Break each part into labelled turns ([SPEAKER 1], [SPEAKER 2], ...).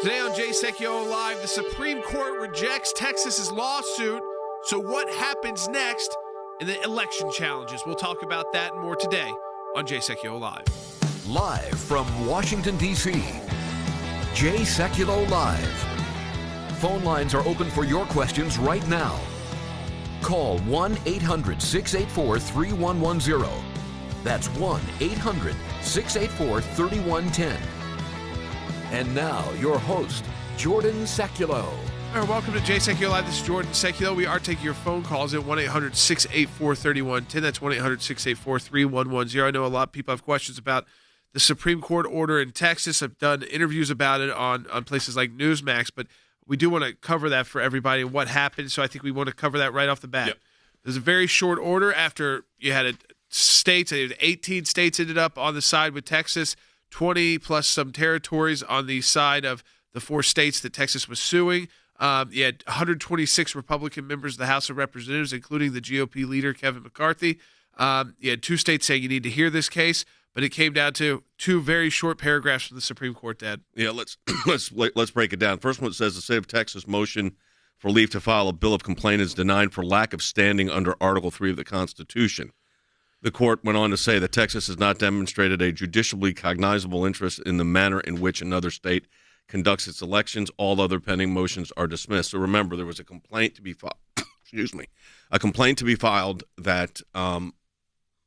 [SPEAKER 1] Today on Sekulow Live, the Supreme Court rejects Texas's lawsuit. So what happens next in the election challenges? We'll talk about that and more today on Sekulow Live.
[SPEAKER 2] Live from Washington, D.C., Sekulow Live. Phone lines are open for your questions right now. Call 1-800-684-3110. That's 1-800-684-3110. And now, your host, Jordan Sekulow.
[SPEAKER 1] All right, welcome to Sekulow Live. This is Jordan Sekulow. We are taking your phone calls at 1-800-684-3110. That's 1-800-684-3110. I know a lot of people have questions about the Supreme Court order in Texas. I've done interviews about it on places like Newsmax, but we do want to cover that for everybody and what happened, so I think we want to cover that right off the bat. Yep. There's a very short order after you had states, 18 states ended up on the side with Texas, 20 plus some territories on the side of the 4 states that Texas was suing. You had 126 Republican members of the House of Representatives, including the GOP leader, Kevin McCarthy. You had 2 states saying you need to hear this case, but it came down to 2 very short paragraphs from the Supreme Court, Dad.
[SPEAKER 3] Yeah, let's break it down. First one says the state of Texas motion for leave to file a bill of complaint is denied for lack of standing under Article 3 of the Constitution. The court went on to say that Texas has not demonstrated a judicially cognizable interest in the manner in which another state conducts its elections. All other pending motions are dismissed. So remember, there was a complaint to be filed. A complaint to be filed that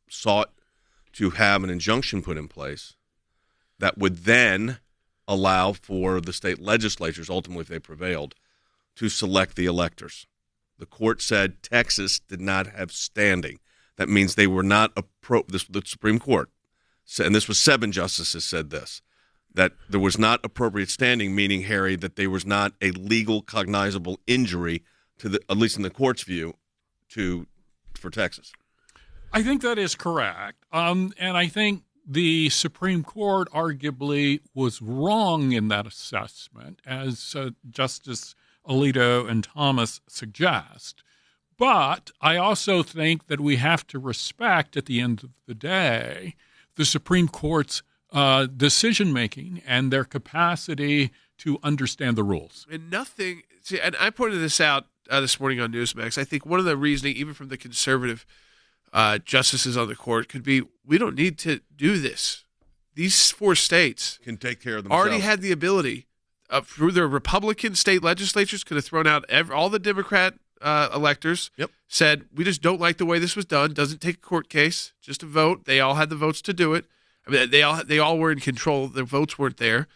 [SPEAKER 3] sought to have an injunction put in place that would then allow for the state legislatures, ultimately if they prevailed, to select the electors. The court said Texas did not have standing. That means they were not the Supreme Court, and this was 7 justices said this, that there was not appropriate standing, meaning, Harry, that there was not a legal cognizable injury to at least in the court's view, for Texas.
[SPEAKER 4] I think that is correct. And I think the Supreme Court arguably was wrong in that assessment, as Justice Alito and Thomas suggest. But I also think that we have to respect, at the end of the day, the Supreme Court's decision-making and their capacity to understand the rules.
[SPEAKER 1] And and I pointed this out this morning on Newsmax. I think one of the reasoning, even from the conservative justices on the court, could be we don't need to do this. These 4 states
[SPEAKER 3] can take care of themselves.
[SPEAKER 1] Already had the ability, through their Republican state legislatures, could have thrown out all the Democrat electors.
[SPEAKER 3] Yep.
[SPEAKER 1] Said, we just don't like the way this was done. Doesn't take a court case, just a vote. They all had the votes to do it. I mean, they all were in control. Their votes weren't there.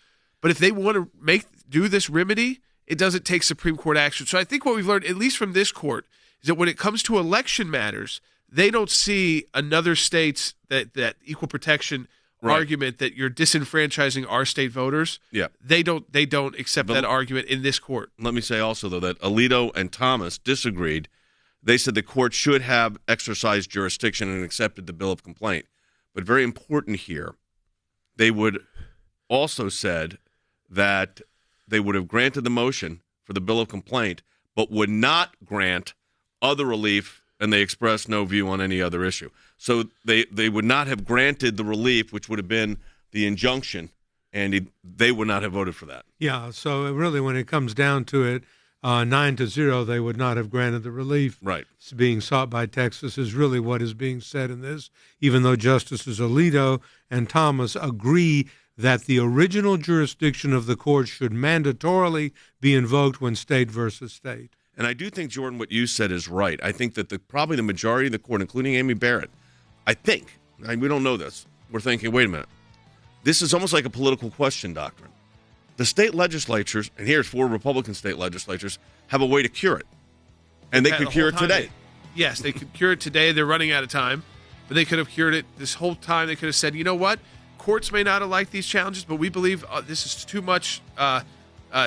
[SPEAKER 1] But if they want to do this remedy, it doesn't take Supreme Court action. So I think what we've learned, at least from this court, is that when it comes to election matters, they don't see another state's that equal protection argument that you're disenfranchising our state voters.
[SPEAKER 3] Yeah.
[SPEAKER 1] They don't accept that argument in this court.
[SPEAKER 3] Let me say also, though, that Alito and Thomas disagreed. They said the court should have exercised jurisdiction and accepted the bill of complaint. But very important here, they would also said that they would have granted the motion for the bill of complaint, but would not grant other relief, and they expressed no view on any other issue. So they would not have granted the relief, which would have been the injunction, and they would not have voted for that.
[SPEAKER 5] Yeah, so really when it comes down to it, 9-0, they would not have granted the relief being sought by Texas is really what is being said in this, even though Justices Alito and Thomas agree that the original jurisdiction of the court should mandatorily be invoked when state versus state.
[SPEAKER 3] And I do think, Jordan, what you said is right. I think that probably the majority of the court, including Amy Barrett, we don't know this, we're thinking, wait a minute, this is almost like a political question doctrine. The state legislatures, and here's 4 Republican state legislatures, have a way to cure it. And they could cure it today.
[SPEAKER 1] Yes, they could cure it today. They're running out of time. But they could have cured it this whole time. They could have said, you know what? Courts may not have liked these challenges, but we believe this is too much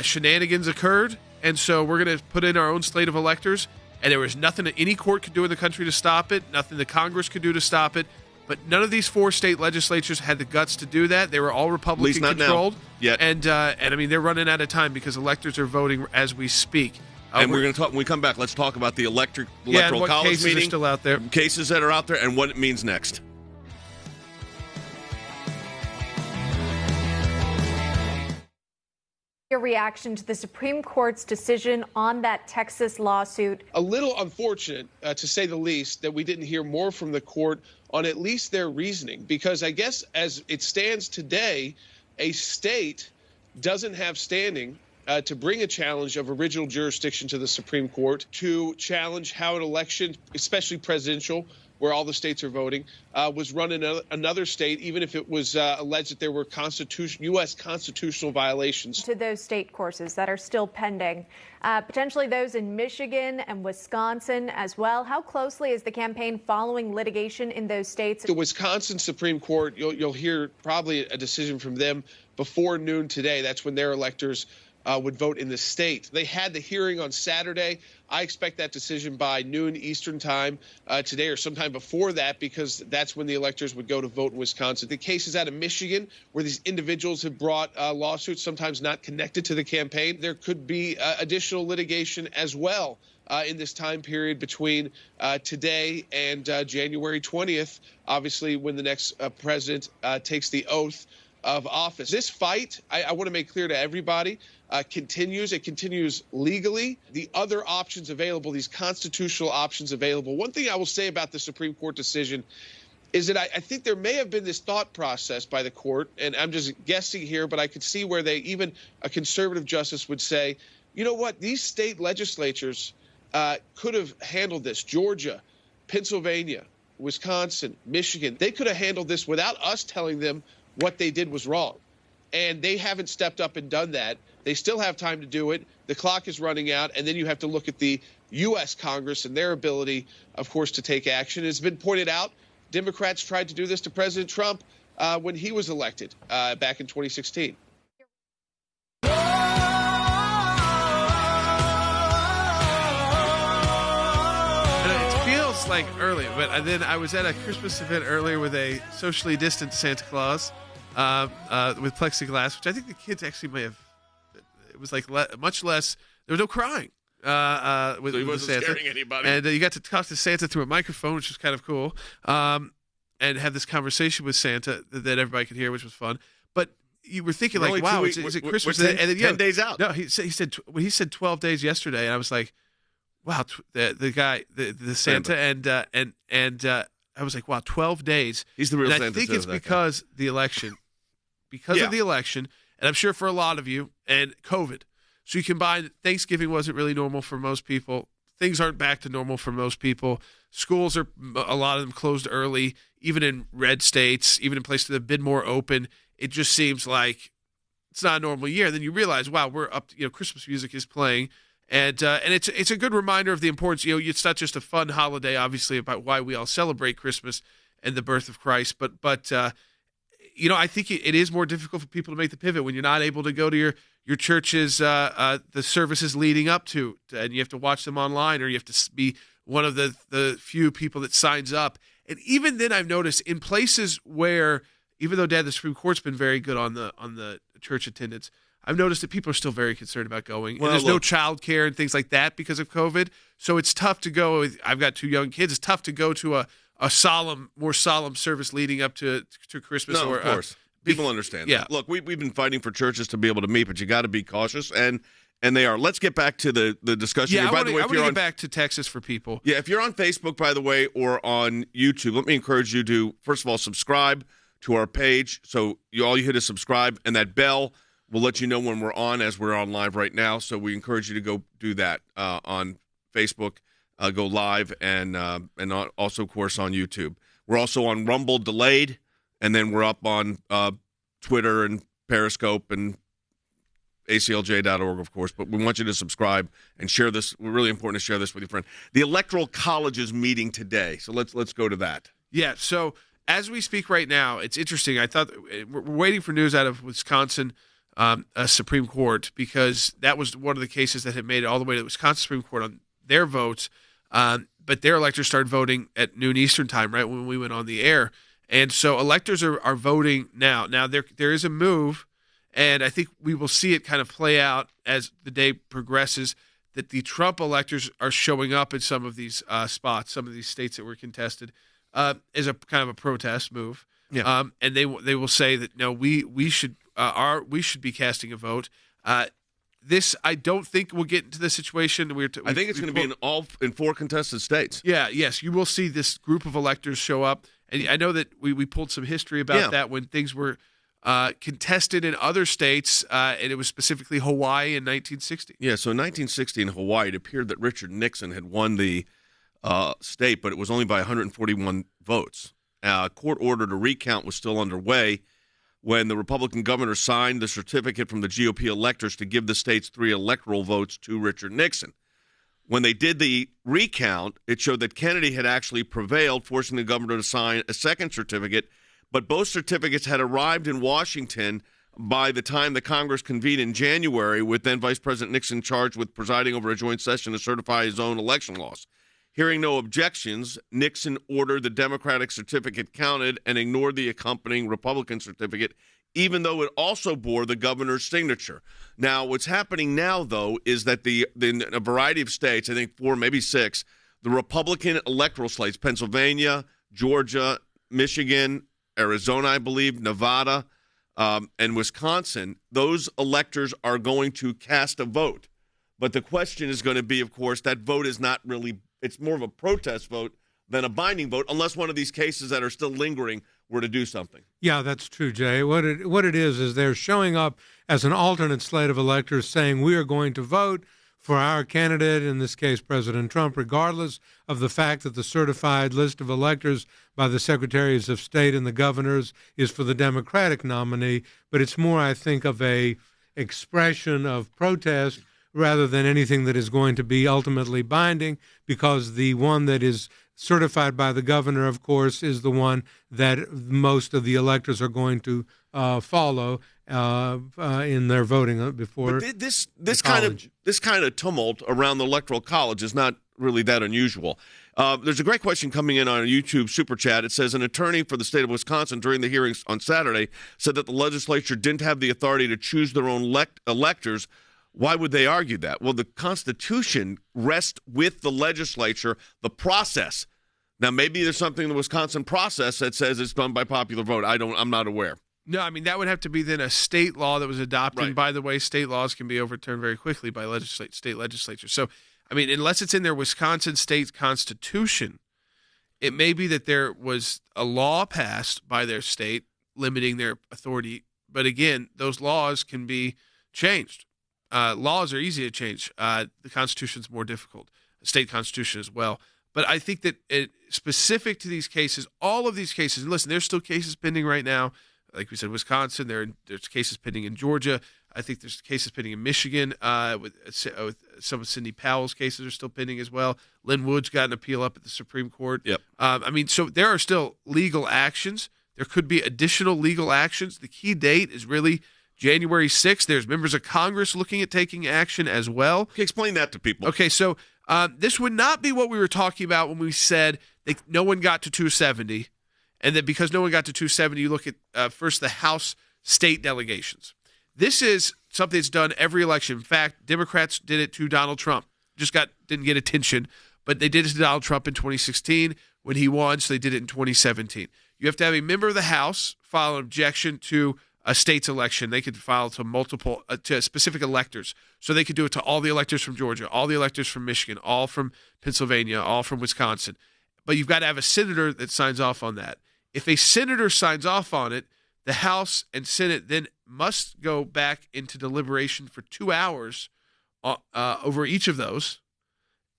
[SPEAKER 1] shenanigans occurred. And so we're going to put in our own slate of electors. And there was nothing that any court could do in the country to stop it, nothing the Congress could do to stop it. But none of these 4 state legislatures had the guts to do that. They were all Republican-controlled. And I mean, they're running out of time because electors are voting as we speak.
[SPEAKER 3] And we're going to talk when we come back. Let's talk about the electoral college
[SPEAKER 1] cases
[SPEAKER 3] meeting.
[SPEAKER 1] Are still out there.
[SPEAKER 3] Cases that are out there and what it means next.
[SPEAKER 6] You're reaction to the Supreme Court's decision on that Texas lawsuit?
[SPEAKER 7] A little unfortunate, to say the least, that we didn't hear more from the court on at least their reasoning, because I guess as it stands today, a state doesn't have standing to bring a challenge of original jurisdiction to the Supreme Court to challenge how an election, especially presidential, where all the states are voting, was run in another state, even if it was alleged that there were U.S. constitutional violations.
[SPEAKER 6] To those state courses that are still pending, potentially those in Michigan and Wisconsin as well. How closely is the campaign following litigation in those states?
[SPEAKER 7] The Wisconsin Supreme Court, you'll hear probably a decision from them before noon today. That's when their electors would vote in the state. They had the hearing on Saturday. I expect that decision by noon Eastern time today or sometime before that, because that's when the electors would go to vote in Wisconsin. The case is out of Michigan, where these individuals have brought lawsuits, sometimes not connected to the campaign. There could be additional litigation as well in this time period between today and January 20th, obviously when the next president takes the oath of office. This fight, I want to make clear to everybody, continues. It continues legally. The other options available, these constitutional options available. One thing I will say about the Supreme Court decision is that I think there may have been this thought process by the court, and I'm just guessing here, but I could see where even a conservative justice would say, you know what, these state legislatures could have handled this. Georgia, Pennsylvania, Wisconsin, Michigan, they could have handled this without us telling them what they did was wrong. And they haven't stepped up and done that. They still have time to do it. The clock is running out. And then you have to look at the U.S. Congress and their ability, of course, to take action. It's been pointed out, Democrats tried to do this to President Trump when he was elected back in 2016.
[SPEAKER 1] Like early, but then I was at a Christmas event earlier with a socially distant Santa Claus with plexiglass, which I think the kids actually may have. It was like much less. There was no crying with,
[SPEAKER 3] so he
[SPEAKER 1] with
[SPEAKER 3] wasn't
[SPEAKER 1] Santa,
[SPEAKER 3] scaring anybody.
[SPEAKER 1] And you got to talk to Santa through a microphone, which was kind of cool, and have this conversation with Santa that everybody could hear, which was fun. But you were thinking like, wow, is it Christmas?
[SPEAKER 3] We're 10,
[SPEAKER 1] and then,
[SPEAKER 3] 10 days out.
[SPEAKER 1] No, he said 12 days yesterday, and I was like, wow, the guy, the Santa, and I was like, wow, 12 days.
[SPEAKER 3] He's the real Santa.
[SPEAKER 1] I think it's because the election, of the election, and I'm sure for a lot of you, and COVID. So you combine Thanksgiving wasn't really normal for most people. Things aren't back to normal for most people. Schools are, a lot of them closed early, even in red states, even in places that have been more open. It just seems like it's not a normal year. And then you realize, wow, we're up to, Christmas music is playing. And it's a good reminder of the importance. It's not just a fun holiday, obviously, about why we all celebrate Christmas and the birth of Christ. But I think it is more difficult for people to make the pivot when you're not able to go to your church's the services leading up to, and you have to watch them online, or you have to be one of the few people that signs up. And even then, I've noticed in places where, even though the Supreme Court's been very good on the church attendance, I've noticed that people are still very concerned about going. And there's no child care and things like that because of COVID. So it's tough to go. I've got 2 young kids. It's tough to go to a more solemn service leading up to Christmas.
[SPEAKER 3] No, of course. People understand that. Look, we've been fighting for churches to be able to meet, but you got to be cautious, and they are. Let's get back to the discussion.
[SPEAKER 1] Yeah,
[SPEAKER 3] I want to
[SPEAKER 1] get back to Texas for people.
[SPEAKER 3] Yeah, if you're on Facebook, by the way, or on YouTube, let me encourage you to, first of all, subscribe to our page. So all you hit is subscribe, and that bell will let you know when we're on, as we're on live right now. So we encourage you to go do that on Facebook, go live, and also, of course, on YouTube. We're also on Rumble delayed, and then we're up on Twitter and Periscope and aclj.org, of course. But we want you to subscribe and share this. We're really important to share this with your friend. The Electoral College is meeting today, so let's go to that.
[SPEAKER 1] Yeah, so as we speak right now, it's interesting. I thought we're waiting for news out of Wisconsin Supreme Court, because that was one of the cases that had made it all the way to the Wisconsin Supreme Court on their votes. But their electors started voting at noon Eastern time, right when we went on the air. And so electors are voting now. Now, there is a move, and I think we will see it kind of play out as the day progresses, that the Trump electors are showing up in some of these spots, some of these states that were contested, as a kind of a protest move. Yeah. And they will say that, no, we should be casting a vote. I don't think we'll get into the situation.
[SPEAKER 3] I think it's going to be in 4 contested states.
[SPEAKER 1] Yeah, yes, you will see this group of electors show up, and I know that we pulled some history about that when things were contested in other states, and it was specifically Hawaii in 1960.
[SPEAKER 3] Yeah, so in 1960 in Hawaii, it appeared that Richard Nixon had won the state, but it was only by 141 votes. Court order to recount was still underway when the Republican governor signed the certificate from the GOP electors to give the state's 3 electoral votes to Richard Nixon. When they did the recount, it showed that Kennedy had actually prevailed, forcing the governor to sign a second certificate, but both certificates had arrived in Washington by the time the Congress convened in January, with then Vice President Nixon charged with presiding over a joint session to certify his own election loss. Hearing no objections, Nixon ordered the Democratic certificate counted and ignored the accompanying Republican certificate, even though it also bore the governor's signature. Now, what's happening now, though, is that in a variety of states, I think 4, maybe 6, the Republican electoral slates, Pennsylvania, Georgia, Michigan, Arizona, I believe, Nevada, and Wisconsin, those electors are going to cast a vote. But the question is going to be, of course, that vote is not really – it's more of a protest vote than a binding vote, unless one of these cases that are still lingering were to do something.
[SPEAKER 5] Yeah, that's true, Jay. What it is they're showing up as an alternate slate of electors saying we are going to vote for our candidate, in this case President Trump, regardless of the fact that the certified list of electors by the secretaries of state and the governors is for the Democratic nominee. But it's more, I think, of a expression of protest rather than anything that is going to be ultimately binding, because the one that is certified by the governor, of course, is the one that most of the electors are going to follow in their voting before.
[SPEAKER 3] But this kind of tumult around the Electoral College is not really that unusual. There's a great question coming in on YouTube Super Chat. It says, an attorney for the state of Wisconsin during the hearings on Saturday said that the legislature didn't have the authority to choose their own electors. Why would they argue that? Well, the Constitution rests with the legislature, the process. Now, maybe there's something in the Wisconsin process that says it's done by popular vote. I'm not aware.
[SPEAKER 1] No, I mean, that would have to be then a state law that was adopted.
[SPEAKER 3] Right.
[SPEAKER 1] By the way, state laws can be overturned very quickly by state legislatures. So, I mean, unless it's in their Wisconsin state constitution, it may be that there was a law passed by their state limiting their authority. But again, those laws can be changed. Laws are easy to change. The Constitution's more difficult. The state constitution as well. But I think that specific to these cases, all of these cases, and listen, there's still cases pending right now. Like we said, Wisconsin, there's cases pending in Georgia. I think there's cases pending in Michigan with some of Sidney Powell's cases are still pending as well. Lynn Wood's got an appeal up at the Supreme Court.
[SPEAKER 3] Yep.
[SPEAKER 1] I mean, so there are still legal actions. There could be additional legal actions. The key date is really January 6th. There's members of Congress looking at taking action as well.
[SPEAKER 3] Okay, explain that to people.
[SPEAKER 1] Okay, so this would not be what we were talking about when we said that no one got to 270, and that because no one got to 270, you look at first the House state delegations. This is something that's done every election. In fact, Democrats did it to Donald Trump. Didn't get attention, but they did it to Donald Trump in 2016 when he won, so they did it in 2017. You have to have a member of the House file an objection to a state's election. They could file to specific electors. So they could do it to all the electors from Georgia, all the electors from Michigan, all from Pennsylvania, all from Wisconsin. But you've got to have a senator that signs off on that. If a senator signs off on it, the House and Senate then must go back into deliberation for 2 hours over each of those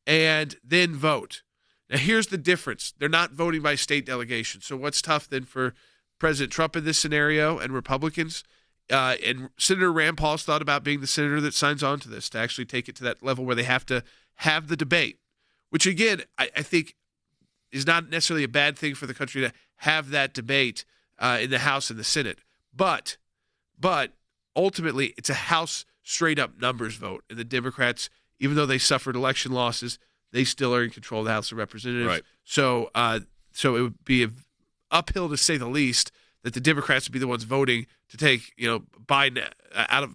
[SPEAKER 1] and then vote. Now, here's the difference. They're not voting by state delegation. So what's tough then for President Trump in this scenario and Republicans, and Senator Rand Paul's thought about being the senator that signs on to this, to actually take it to that level where they have to have the debate, which again, I think is not necessarily a bad thing for the country to have that debate in the House and the Senate. But ultimately, it's a House straight-up numbers vote, and the Democrats, even though they suffered election losses, they still are in control of the House of Representatives.
[SPEAKER 3] Right.
[SPEAKER 1] So it would be uphill, to say the least, that the Democrats would be the ones voting to take Biden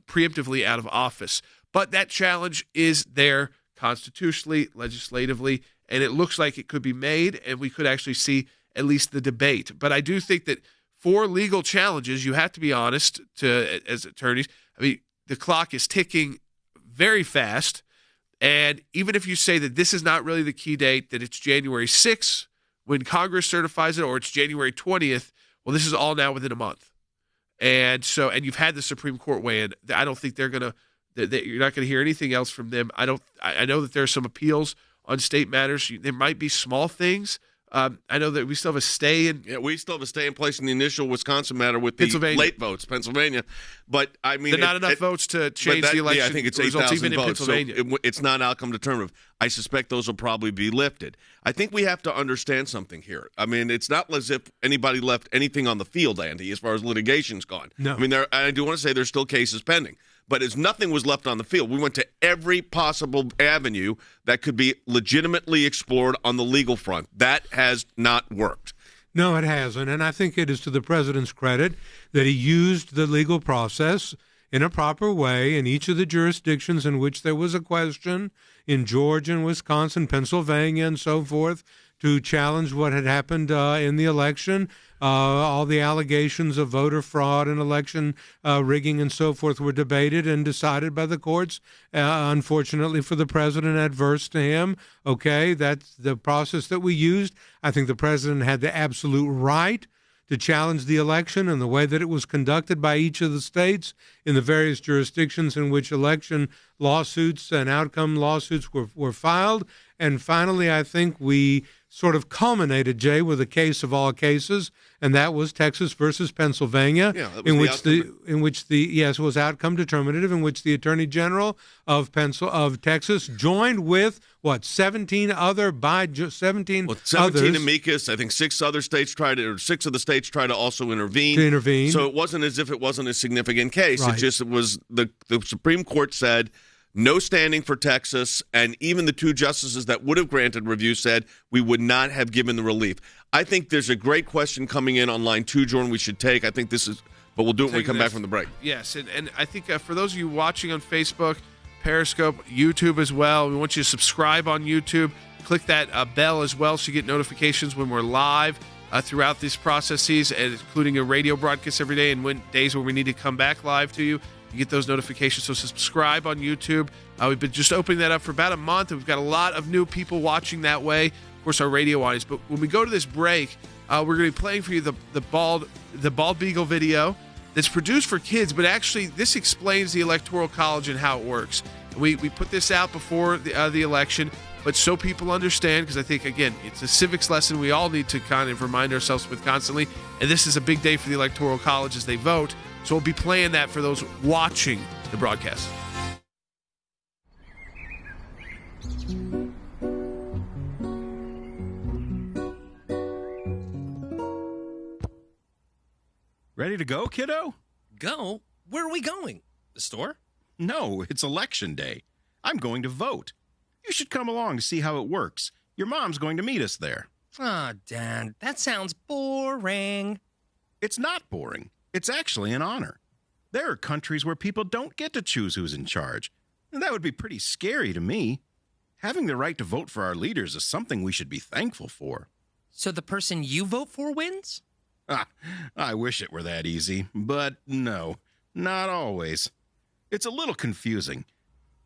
[SPEAKER 1] preemptively out of office. But that challenge is there constitutionally, legislatively, and it looks like it could be made, and we could actually see at least the debate. But I do think that for legal challenges, you have to be honest as attorneys. I mean, the clock is ticking very fast. And even if you say that this is not really the key date, that it's January 6th when Congress certifies it, or it's January 20th, well, this is all now within a month. And so, and you've had the Supreme Court weigh in. I don't think they're going to, you're not going to hear anything else from them. I know that there are some appeals on state matters. There might be small things. I know that we still have a stay in.
[SPEAKER 3] Yeah, we still have a stay in place in the initial Wisconsin matter with the late votes, Pennsylvania. But I mean,
[SPEAKER 1] there are not enough votes to change the election.
[SPEAKER 3] Yeah, I think it's 8,000 votes. So it's not outcome determinative. I suspect those will probably be lifted. I think we have to understand something here. I mean, it's not as if anybody left anything on the field, Andy, as far as litigation's gone.
[SPEAKER 5] No.
[SPEAKER 3] I mean, I do want to say there's still cases pending. But as nothing was left on the field, we went to every possible avenue that could be legitimately explored on the legal front. That has not worked.
[SPEAKER 5] No, it hasn't. And I think it is to the president's credit that he used the legal process in a proper way in each of the jurisdictions in which there was a question, in Georgia and Wisconsin, Pennsylvania, and so forth, to challenge what had happened in the election. All the allegations of voter fraud and election rigging and so forth were debated and decided by the courts. Unfortunately for the president, adverse to him. Okay, that's the process that we used. I think the president had the absolute right to challenge the election and the way that it was conducted by each of the states in the various jurisdictions in which election lawsuits and outcome lawsuits were filed. And finally, I think we sort of culminated, Jay, with a case of all cases, and that was Texas versus Pennsylvania, in which it was outcome determinative, in which the Attorney General of Texas joined with 17 others.
[SPEAKER 3] 17 amicus. I think 6 of the states tried to also intervene. So it wasn't as if it wasn't a significant case.
[SPEAKER 5] Right.
[SPEAKER 3] It just was the Supreme Court said no standing for Texas, and even the 2 justices that would have granted review said we would not have given the relief. I think there's a great question coming in on line 2, Jordan, we should take. I think this is, but we'll do it when we come back from the break.
[SPEAKER 1] Yes, and I think for those of you watching on Facebook, Periscope, YouTube as well, we want you to subscribe on YouTube. Click that bell as well so you get notifications when we're live throughout these processes, and including a radio broadcast every day, and when days where we need to come back live to you. You get those notifications, so subscribe on YouTube. We've been just opening that up for about a month, and we've got a lot of new people watching that way. Of course, our radio audience. But when we go to this break, we're going to be playing for you the Bald Beagle video that's produced for kids, but actually this explains the Electoral College and how it works. We put this out before the election, but so people understand, because I think, again, it's a civics lesson we all need to kind of remind ourselves with constantly, and this is a big day for the Electoral College as they vote. So we'll be playing that for those watching the broadcast.
[SPEAKER 8] Ready to go, kiddo?
[SPEAKER 9] Go? Where are we going? The store?
[SPEAKER 8] No, it's election day. I'm going to vote. You should come along to see how it works. Your mom's going to meet us there.
[SPEAKER 9] Ah, Dad, that sounds boring.
[SPEAKER 8] It's not boring. It's actually an honor. There are countries where people don't get to choose who's in charge. And that would be pretty scary to me. Having the right to vote for our leaders is something we should be thankful for.
[SPEAKER 9] So the person you vote for wins?
[SPEAKER 8] I wish it were that easy, but no, not always. It's a little confusing.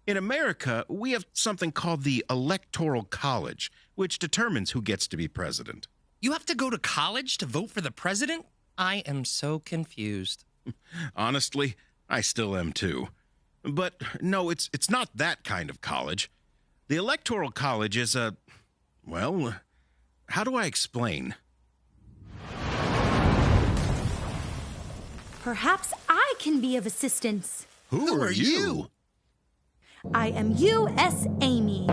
[SPEAKER 8] In America, we have something called the Electoral College, which determines who gets to be president.
[SPEAKER 9] You have to go to college to vote for the president? I am so confused.
[SPEAKER 8] Honestly, I still am too. But no, it's not that kind of college. The Electoral College is well, how do I explain?
[SPEAKER 10] Perhaps I can be of assistance.
[SPEAKER 8] Who are you?
[SPEAKER 10] I am U.S. Amy.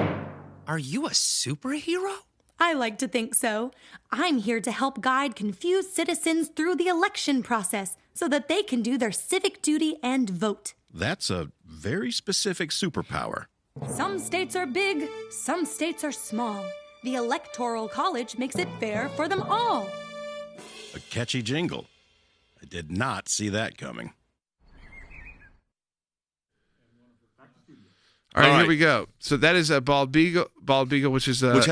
[SPEAKER 9] Are you a superhero?
[SPEAKER 10] I like to think so. I'm here to help guide confused citizens through the election process so that they can do their civic duty and vote.
[SPEAKER 8] That's a very specific superpower.
[SPEAKER 10] Some states are big, some states are small. The Electoral College makes it fair for them all.
[SPEAKER 8] A catchy jingle. I did not see that coming.
[SPEAKER 1] All right, here we go. So that is a Bald Beagle, which has
[SPEAKER 3] a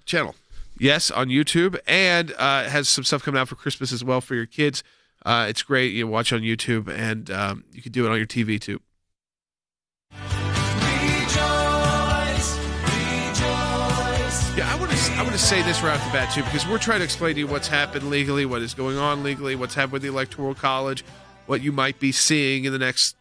[SPEAKER 3] channel.
[SPEAKER 1] Yes, on YouTube, and has some stuff coming out for Christmas as well for your kids. It's great. You watch on YouTube, and you can do it on your TV too. I want to say this right off the bat, too, because we're trying to explain to you what's happened legally, what is going on legally, what's happened with the Electoral College, what you might be seeing in the next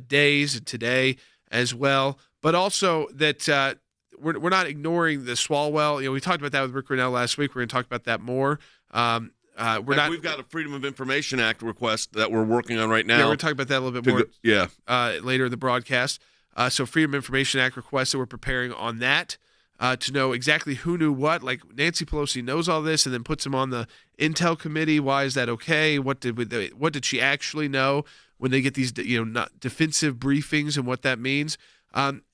[SPEAKER 1] days and today as well. But also that we're not ignoring the Swalwell. You know, we talked about that with Rick Grinnell last week. We're going to talk about that more.
[SPEAKER 3] We've got a Freedom of Information Act request that we're working on right now.
[SPEAKER 1] Yeah, we're talking about that a little bit more later in the broadcast. So Freedom of Information Act requests that we're preparing on that to know exactly who knew what. Like Nancy Pelosi knows all this and then puts them on the Intel committee. Why is that okay? What did she actually know when they get these not defensive briefings and what that means?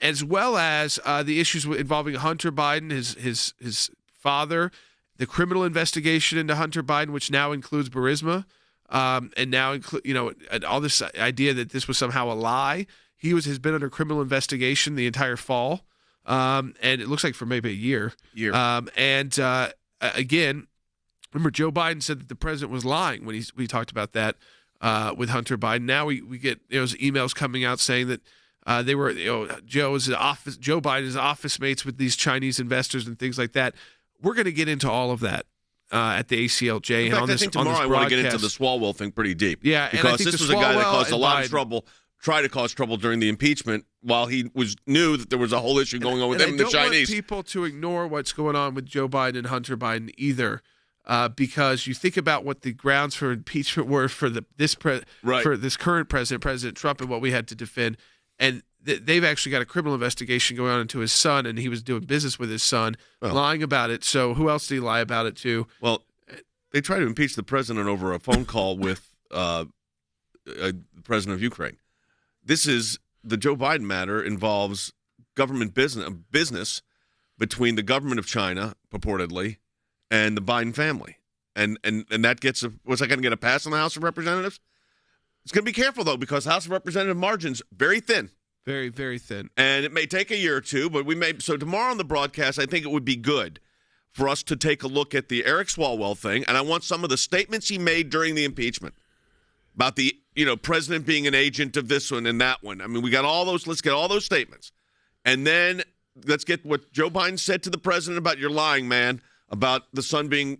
[SPEAKER 1] As well as the issues involving Hunter Biden, his father, the criminal investigation into Hunter Biden, which now includes Burisma, and now all this idea that this was somehow a lie. He has been under criminal investigation the entire fall, and it looks like for maybe a year. Again, remember Joe Biden said that the president was lying when we talked about that with Hunter Biden. Now we get those emails coming out saying that they were Joe Biden's office mates with these Chinese investors and things like that. We're going to get into all of that at the ACLJ.
[SPEAKER 3] In fact, I think tomorrow I want to get into the Swalwell thing pretty deep.
[SPEAKER 1] Yeah,
[SPEAKER 3] because this was a guy that caused a lot of trouble, tried to cause trouble during the impeachment while he knew that there was a whole issue going on with him and the Chinese. I don't want
[SPEAKER 1] people to ignore what's going on with Joe Biden and Hunter Biden either, because you think about what the grounds for impeachment were for this current president, President Trump, and what we had to defend, and they've actually got a criminal investigation going on into his son, and he was doing business with his son, lying about it. So who else did he lie about it to?
[SPEAKER 3] Well, they tried to impeach the president over a phone call with the president of Ukraine. The Joe Biden matter involves government business between the government of China, purportedly, and the Biden family. And that was that going to get a pass in the House of Representatives? It's going to be careful, though, because House of Representative margins, very thin.
[SPEAKER 1] Very, very thin.
[SPEAKER 3] And it may take a year or two, but so tomorrow on the broadcast, I think it would be good for us to take a look at the Eric Swalwell thing, and I want some of the statements he made during the impeachment about the president being an agent of this one and that one. I mean, we got all those. Let's get all those statements. And then let's get what Joe Biden said to the president about you're lying, man, about the son being,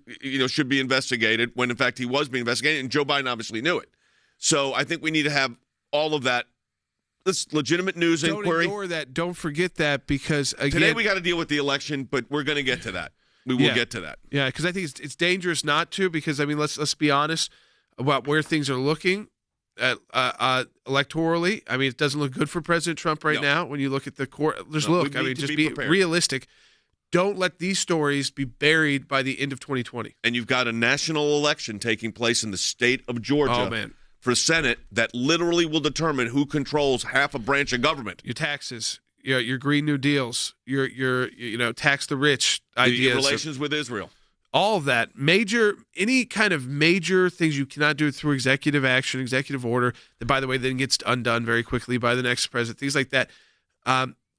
[SPEAKER 3] should be investigated when, in fact, he was being investigated, and Joe Biden obviously knew it. So I think we need to have all of that. This legitimate news inquiry.
[SPEAKER 1] Don't ignore that. Don't forget that, because again,
[SPEAKER 3] today we got to deal with the election, but we're going to get to that. We will get to that.
[SPEAKER 1] Yeah, because I think it's dangerous not to. Because I mean, let's be honest about where things are looking electorally. I mean, it doesn't look good for President Trump right now. When you look at the court, just be realistic. Don't let these stories be buried by the end of 2020.
[SPEAKER 3] And you've got a national election taking place in the state of Georgia.
[SPEAKER 1] Oh man.
[SPEAKER 3] For Senate that literally will determine who controls half a branch of government.
[SPEAKER 1] Your taxes, your Green New Deals, your tax the rich ideas,
[SPEAKER 3] your relations with Israel,
[SPEAKER 1] all of that any kind of major things you cannot do through executive action, executive order. That, by the way, then gets undone very quickly by the next president. Things like that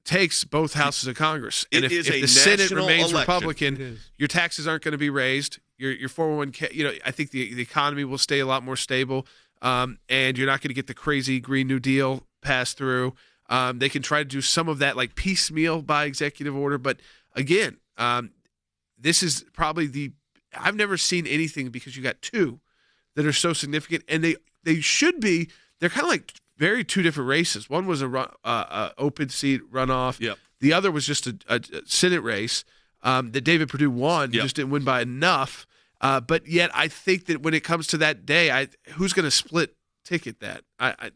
[SPEAKER 1] takes both houses of Congress. And if the Senate remains Republican, your taxes aren't going to be raised. Your 401k, I think the economy will stay a lot more stable. And you're not going to get the crazy Green New Deal passed through. They can try to do some of that like piecemeal by executive order. But again, this is probably I've never seen anything, because you got two that are so significant, and they should be. They're kind of like very two different races. One was a open seat runoff.
[SPEAKER 3] Yep.
[SPEAKER 1] The other was just a Senate race that David Perdue won. Yep. Just didn't win by enough. But yet, I think that when it comes to that day, who's going to split ticket that?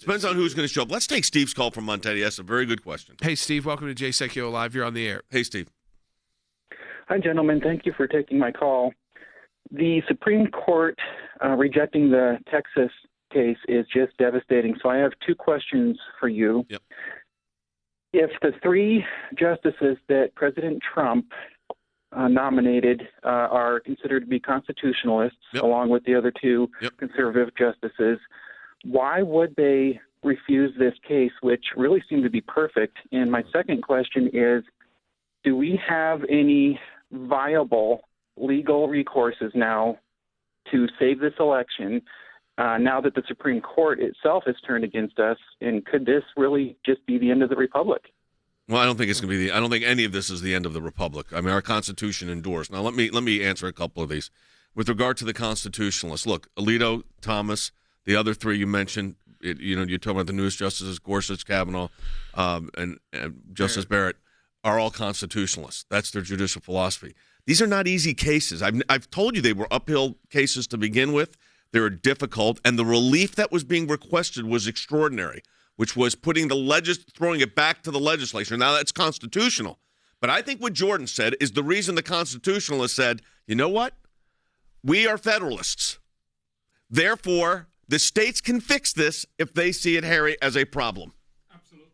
[SPEAKER 3] Depends on who's going to show up. Let's take Steve's call from Montana. That's a very good question.
[SPEAKER 1] Hey, Steve. Welcome to Jay Sekulow Live. You're on the air.
[SPEAKER 3] Hey, Steve.
[SPEAKER 11] Hi, gentlemen. Thank you for taking my call. The Supreme Court rejecting the Texas case is just devastating. So I have two questions for you.
[SPEAKER 3] Yep.
[SPEAKER 11] If the three justices that President Trump nominated are considered to be constitutionalists, along with the other two conservative justices, why would they refuse this case, which really seemed to be perfect? And my second question is, do we have any viable legal recourses now to save this election now that the Supreme Court itself has turned against us? And could this really just be the end of the republic?
[SPEAKER 3] Well, I don't think it's going to be I don't think any of this is the end of the republic. I mean, our Constitution endures. Now, let me answer a couple of these. With regard to the constitutionalists, look, Alito, Thomas, the other three you mentioned, you're talking about the newest justices, Gorsuch, Kavanaugh, and Justice Barrett, are all constitutionalists. That's their judicial philosophy. These are not easy cases. I've told you they were uphill cases to begin with. They were difficult, and the relief that was being requested was extraordinary, which was throwing it back to the legislature. Now, that's constitutional. But I think what Jordan said is the reason the constitutionalists said, you know what? We are Federalists. Therefore, the states can fix this if they see it, Harry, as a problem.
[SPEAKER 4] Absolutely.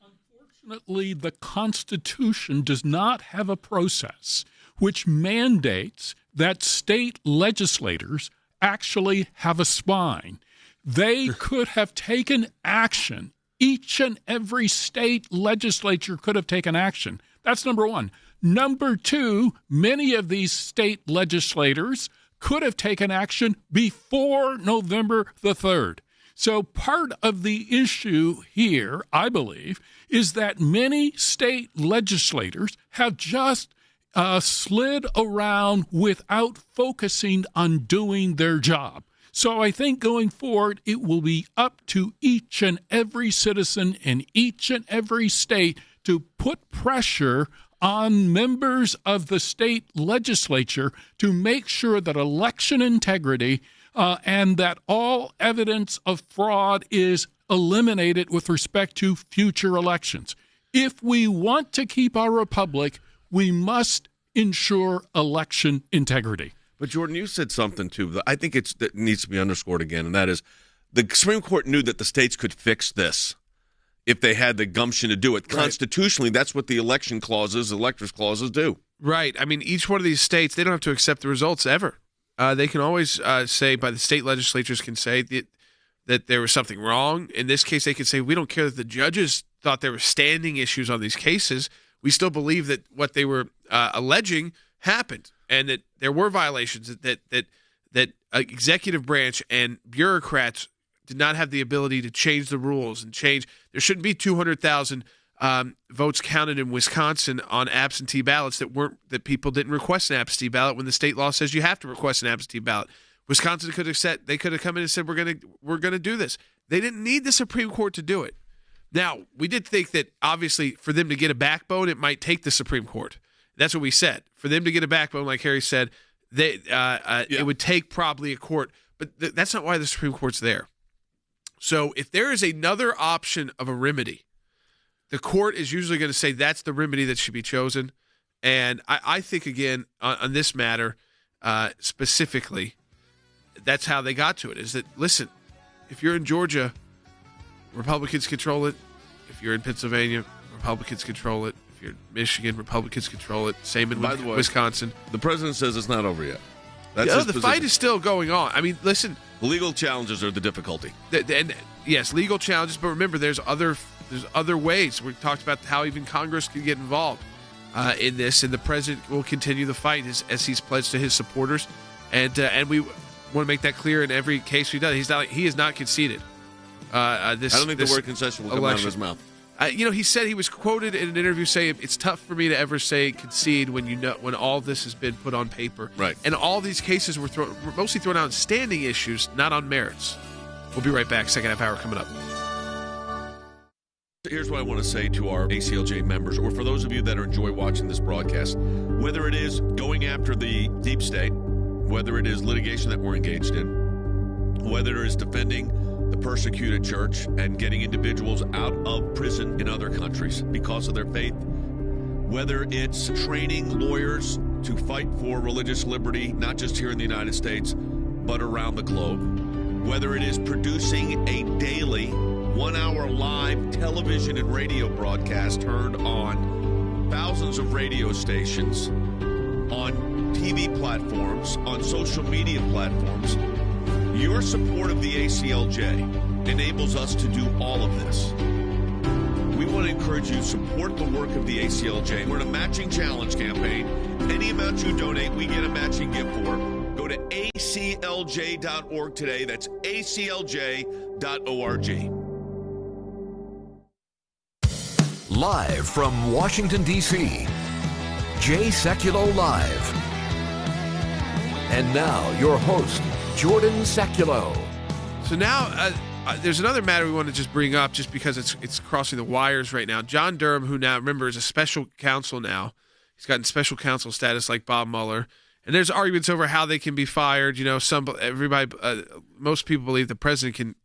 [SPEAKER 4] Unfortunately, the Constitution does not have a process which mandates that state legislators actually have a spine. They could have taken action. Each and every state legislature could have taken action. That's number one. Number two, many of these state legislators could have taken action before November the 3rd. So part of the issue here, I believe, is that many state legislators have just slid around without focusing on doing their job. So I think going forward, it will be up to each and every citizen in each and every state to put pressure on members of the state legislature to make sure that election integrity and that all evidence of fraud is eliminated with respect to future elections. If we want to keep our republic, we must ensure election integrity.
[SPEAKER 3] But, Jordan, you said something, too, that I think that needs to be underscored again, and that is the Supreme Court knew that the states could fix this if they had the gumption to do it. Right. Constitutionally, that's what the electors clauses do.
[SPEAKER 1] Right. I mean, each one of these states, they don't have to accept the results ever. They can always say, by the state legislatures can say that there was something wrong. In this case, they could say, we don't care that the judges thought there were standing issues on these cases. We still believe that what they were alleging happened and that there were violations, that executive branch and bureaucrats did not have the ability to change the rules and change. There shouldn't be 200,000 votes counted in Wisconsin on absentee ballots that people didn't request an absentee ballot when the state law says you have to request an absentee ballot. Wisconsin could have come in and said we're gonna do this. They didn't need the Supreme Court to do it. Now, we did think that obviously for them to get a backbone, it might take the Supreme Court. That's what we said. For them to get a backbone, like Harry said, it would take probably a court. But that's not why the Supreme Court's there. So if there is another option of a remedy, the court is usually going to say that's the remedy that should be chosen. And I think, again, on this matter specifically, that's how they got to it, is that, listen, if you're in Georgia, Republicans control it. If you're in Pennsylvania, Republicans control it. If you're in Michigan, Republicans control it. Same in Wisconsin.
[SPEAKER 3] The president says it's not over yet.
[SPEAKER 1] That's the fight is still going on. I mean, listen.
[SPEAKER 3] Legal challenges are the difficulty.
[SPEAKER 1] And yes, legal challenges, but remember, there's other ways. We talked about how even Congress can get involved in this, and the president will continue the fight as he's pledged to his supporters. And we want to make that clear in every case we've done. He is not conceded. I don't
[SPEAKER 3] think the word concession will come out of his mouth.
[SPEAKER 1] He said, he was quoted in an interview saying, "It's tough for me to ever say concede when all this has been put on paper."
[SPEAKER 3] Right.
[SPEAKER 1] And all these cases were mostly thrown out on standing issues, not on merits. We'll be right back. Second half hour coming up.
[SPEAKER 3] Here's what I want to say to our ACLJ members, or for those of you that enjoy watching this broadcast, whether it is going after the deep state, whether it is litigation that we're engaged in, whether it is defending the persecuted church and getting individuals out of prison in other countries because of their faith, whether it's training lawyers to fight for religious liberty, not just here in the United States, but around the globe, whether it is producing a daily 1-hour live television and radio broadcast heard on thousands of radio stations, on TV platforms, on social media platforms, your support of the ACLJ enables us to do all of this. We want to encourage you to support the work of the ACLJ. We're in a matching challenge campaign. Any amount you donate, we get a matching gift for. Go to aclj.org today. That's aclj.org.
[SPEAKER 2] Live from Washington, D.C., Jay Sekulow Live. And now, your host, Jordan Sekulow.
[SPEAKER 1] So now, there's another matter we want to just bring up just because it's crossing the wires right now. John Durham, who now, remember, is a special counsel now. He's gotten special counsel status like Bob Mueller. And there's arguments over how they can be fired. You know, most people believe the president can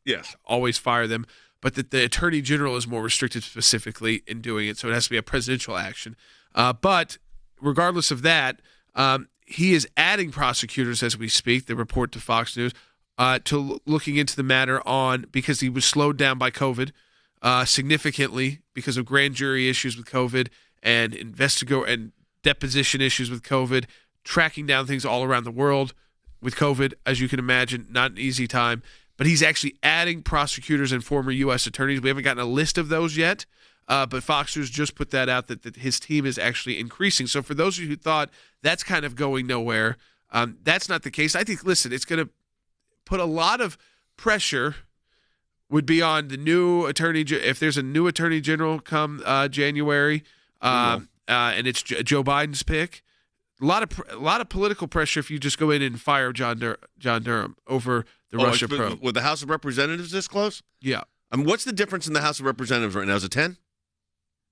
[SPEAKER 1] always fire them, but that the attorney general is more restricted specifically in doing it. So it has to be a presidential action. But regardless of that, he is adding prosecutors as we speak, the report to Fox News, to looking into the matter because he was slowed down by COVID significantly because of grand jury issues with COVID and deposition issues with COVID, tracking down things all around the world with COVID, as you can imagine, not an easy time. But he's actually adding prosecutors and former U.S. attorneys. We haven't gotten a list of those yet, but Fox News just put that out that his team is actually increasing. So for those of you who thought that's kind of going nowhere, that's not the case. I think, listen, it's going to put a lot of pressure would be on the new attorney. If there's a new attorney general come January, and it's Joe Biden's pick, a lot of political pressure if you just go in and fire John Durham over the Russia probe.
[SPEAKER 3] With the House of Representatives this close?
[SPEAKER 1] Yeah.
[SPEAKER 3] I mean, what's the difference in the House of Representatives right now? Is it 10?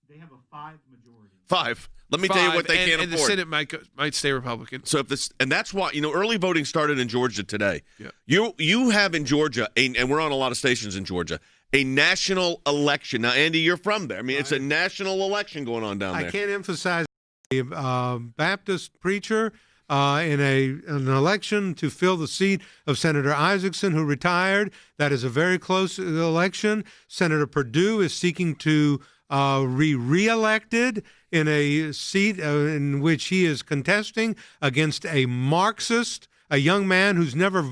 [SPEAKER 12] They have a 5 majority.
[SPEAKER 3] 5. Let me tell you what they can't afford.
[SPEAKER 1] And the Senate might stay Republican.
[SPEAKER 3] So and that's why, early voting started in Georgia today.
[SPEAKER 1] Yeah.
[SPEAKER 3] You have in Georgia, and we're on a lot of stations in Georgia, a national election. Now, Andy, you're from there. I mean, it's a national election going on down there.
[SPEAKER 5] I can't emphasize a Baptist preacher in an election to fill the seat of Senator Isaacson, who retired. That is a very close election. Senator Perdue is seeking to re-elected in a seat in which he is contesting against a Marxist, a young man who's never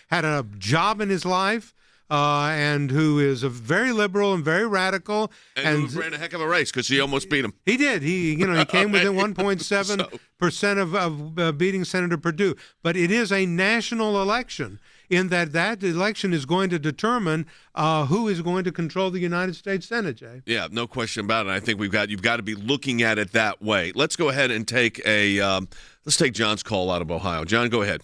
[SPEAKER 5] had a job in his life, and who is a very liberal and very radical.
[SPEAKER 3] And who ran a heck of a race because he almost beat him.
[SPEAKER 5] He did. He came within 1.7% of beating Senator Perdue. But it is a national election in that election is going to determine who is going to control the United States Senate, Jay.
[SPEAKER 3] Yeah, no question about it. I think you've got to be looking at it that way. Let's go ahead and take let's take John's call out of Ohio. John, go ahead.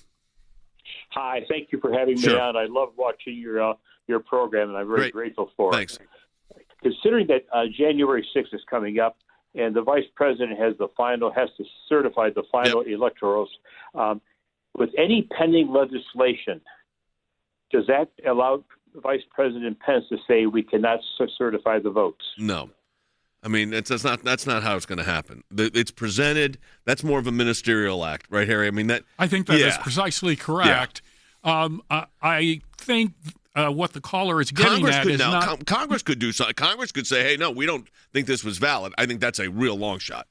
[SPEAKER 13] Hi, thank you for having me on. I love watching your program, and I'm very grateful for it.
[SPEAKER 3] Thanks.
[SPEAKER 13] Considering that January 6th is coming up, and the vice president has to certify the final electorals, with any pending legislation, does that allow Vice President Pence to say we cannot certify the votes?
[SPEAKER 3] No. I mean, that's not how it's going to happen. It's presented. That's more of a ministerial act, right, Harry? I mean,
[SPEAKER 4] I think that is precisely correct. Yeah. I think what the caller is getting at is not.
[SPEAKER 3] Congress could do something. Congress could say, "Hey, no, we don't think this was valid." I think that's a real long shot.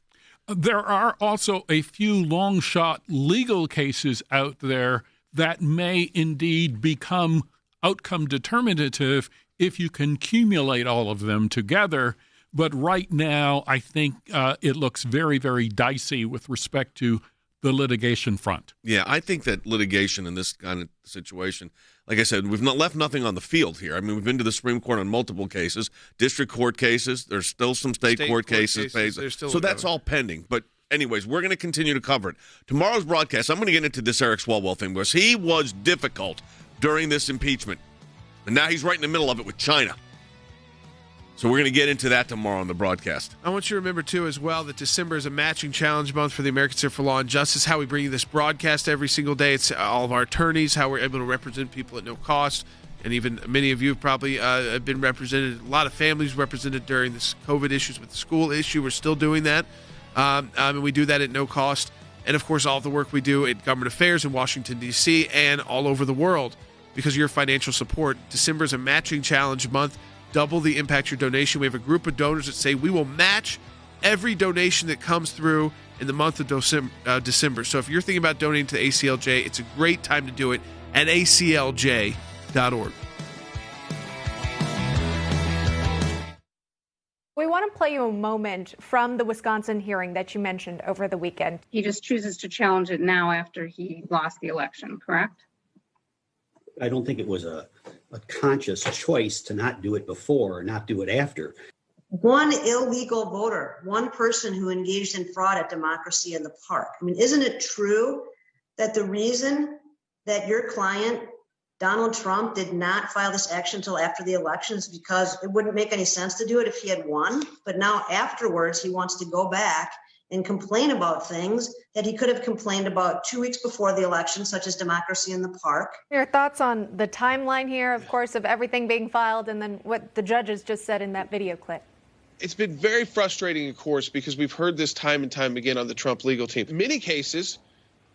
[SPEAKER 4] There are also a few long shot legal cases out there that may indeed become outcome determinative if you can accumulate all of them together. But right now, I think it looks very, very dicey with respect to the litigation front.
[SPEAKER 3] Yeah, I think that litigation in this kind of situation, like I said, we've not left nothing on the field here. I mean, we've been to the Supreme Court on multiple cases, district court cases. There's still some state court cases. So that's all pending. But anyways, we're going to continue to cover it. Tomorrow's broadcast, I'm going to get into this Eric Swalwell thing because he was difficult during this impeachment. And now he's right in the middle of it with China. So we're going to get into that tomorrow on the broadcast.
[SPEAKER 1] I want you to remember, too, as well, that December is a matching challenge month for the American Center for Law and Justice. How we bring you this broadcast every single day. It's all of our attorneys, how we're able to represent people at no cost. And even many of you have probably have been represented. A lot of families represented during this COVID issues with the school issue. We're still doing that. And we do that at no cost. And, of course, all of the work we do in government affairs in Washington, D.C. and all over the world because of your financial support. December is a matching challenge month. Double the impact your donation. We have a group of donors that say we will match every donation that comes through in the month of December. So if you're thinking about donating to the ACLJ, it's a great time to do it at aclj.org.
[SPEAKER 6] We want to play you a moment from the Wisconsin hearing that you mentioned over the weekend.
[SPEAKER 14] He just chooses to challenge it now after he lost the election, correct?
[SPEAKER 15] I don't think it was a conscious choice to not do it before or not do it after.
[SPEAKER 16] one illegal voter, one person who engaged in fraud at Democracy in the Park. I mean, isn't it true that the reason that your client, Donald Trump, did not file this action until after the election is because it wouldn't make any sense to do it if he had won? But now afterwards, he wants to go back and complain about things that he could have complained about 2 weeks before the election, such as Democracy in the Park.
[SPEAKER 6] Your thoughts on the timeline here, of course, of everything being filed and then what the judges just said in that video clip?
[SPEAKER 7] It's been very frustrating, of course, because we've heard this time and time again on the Trump legal team. In many cases,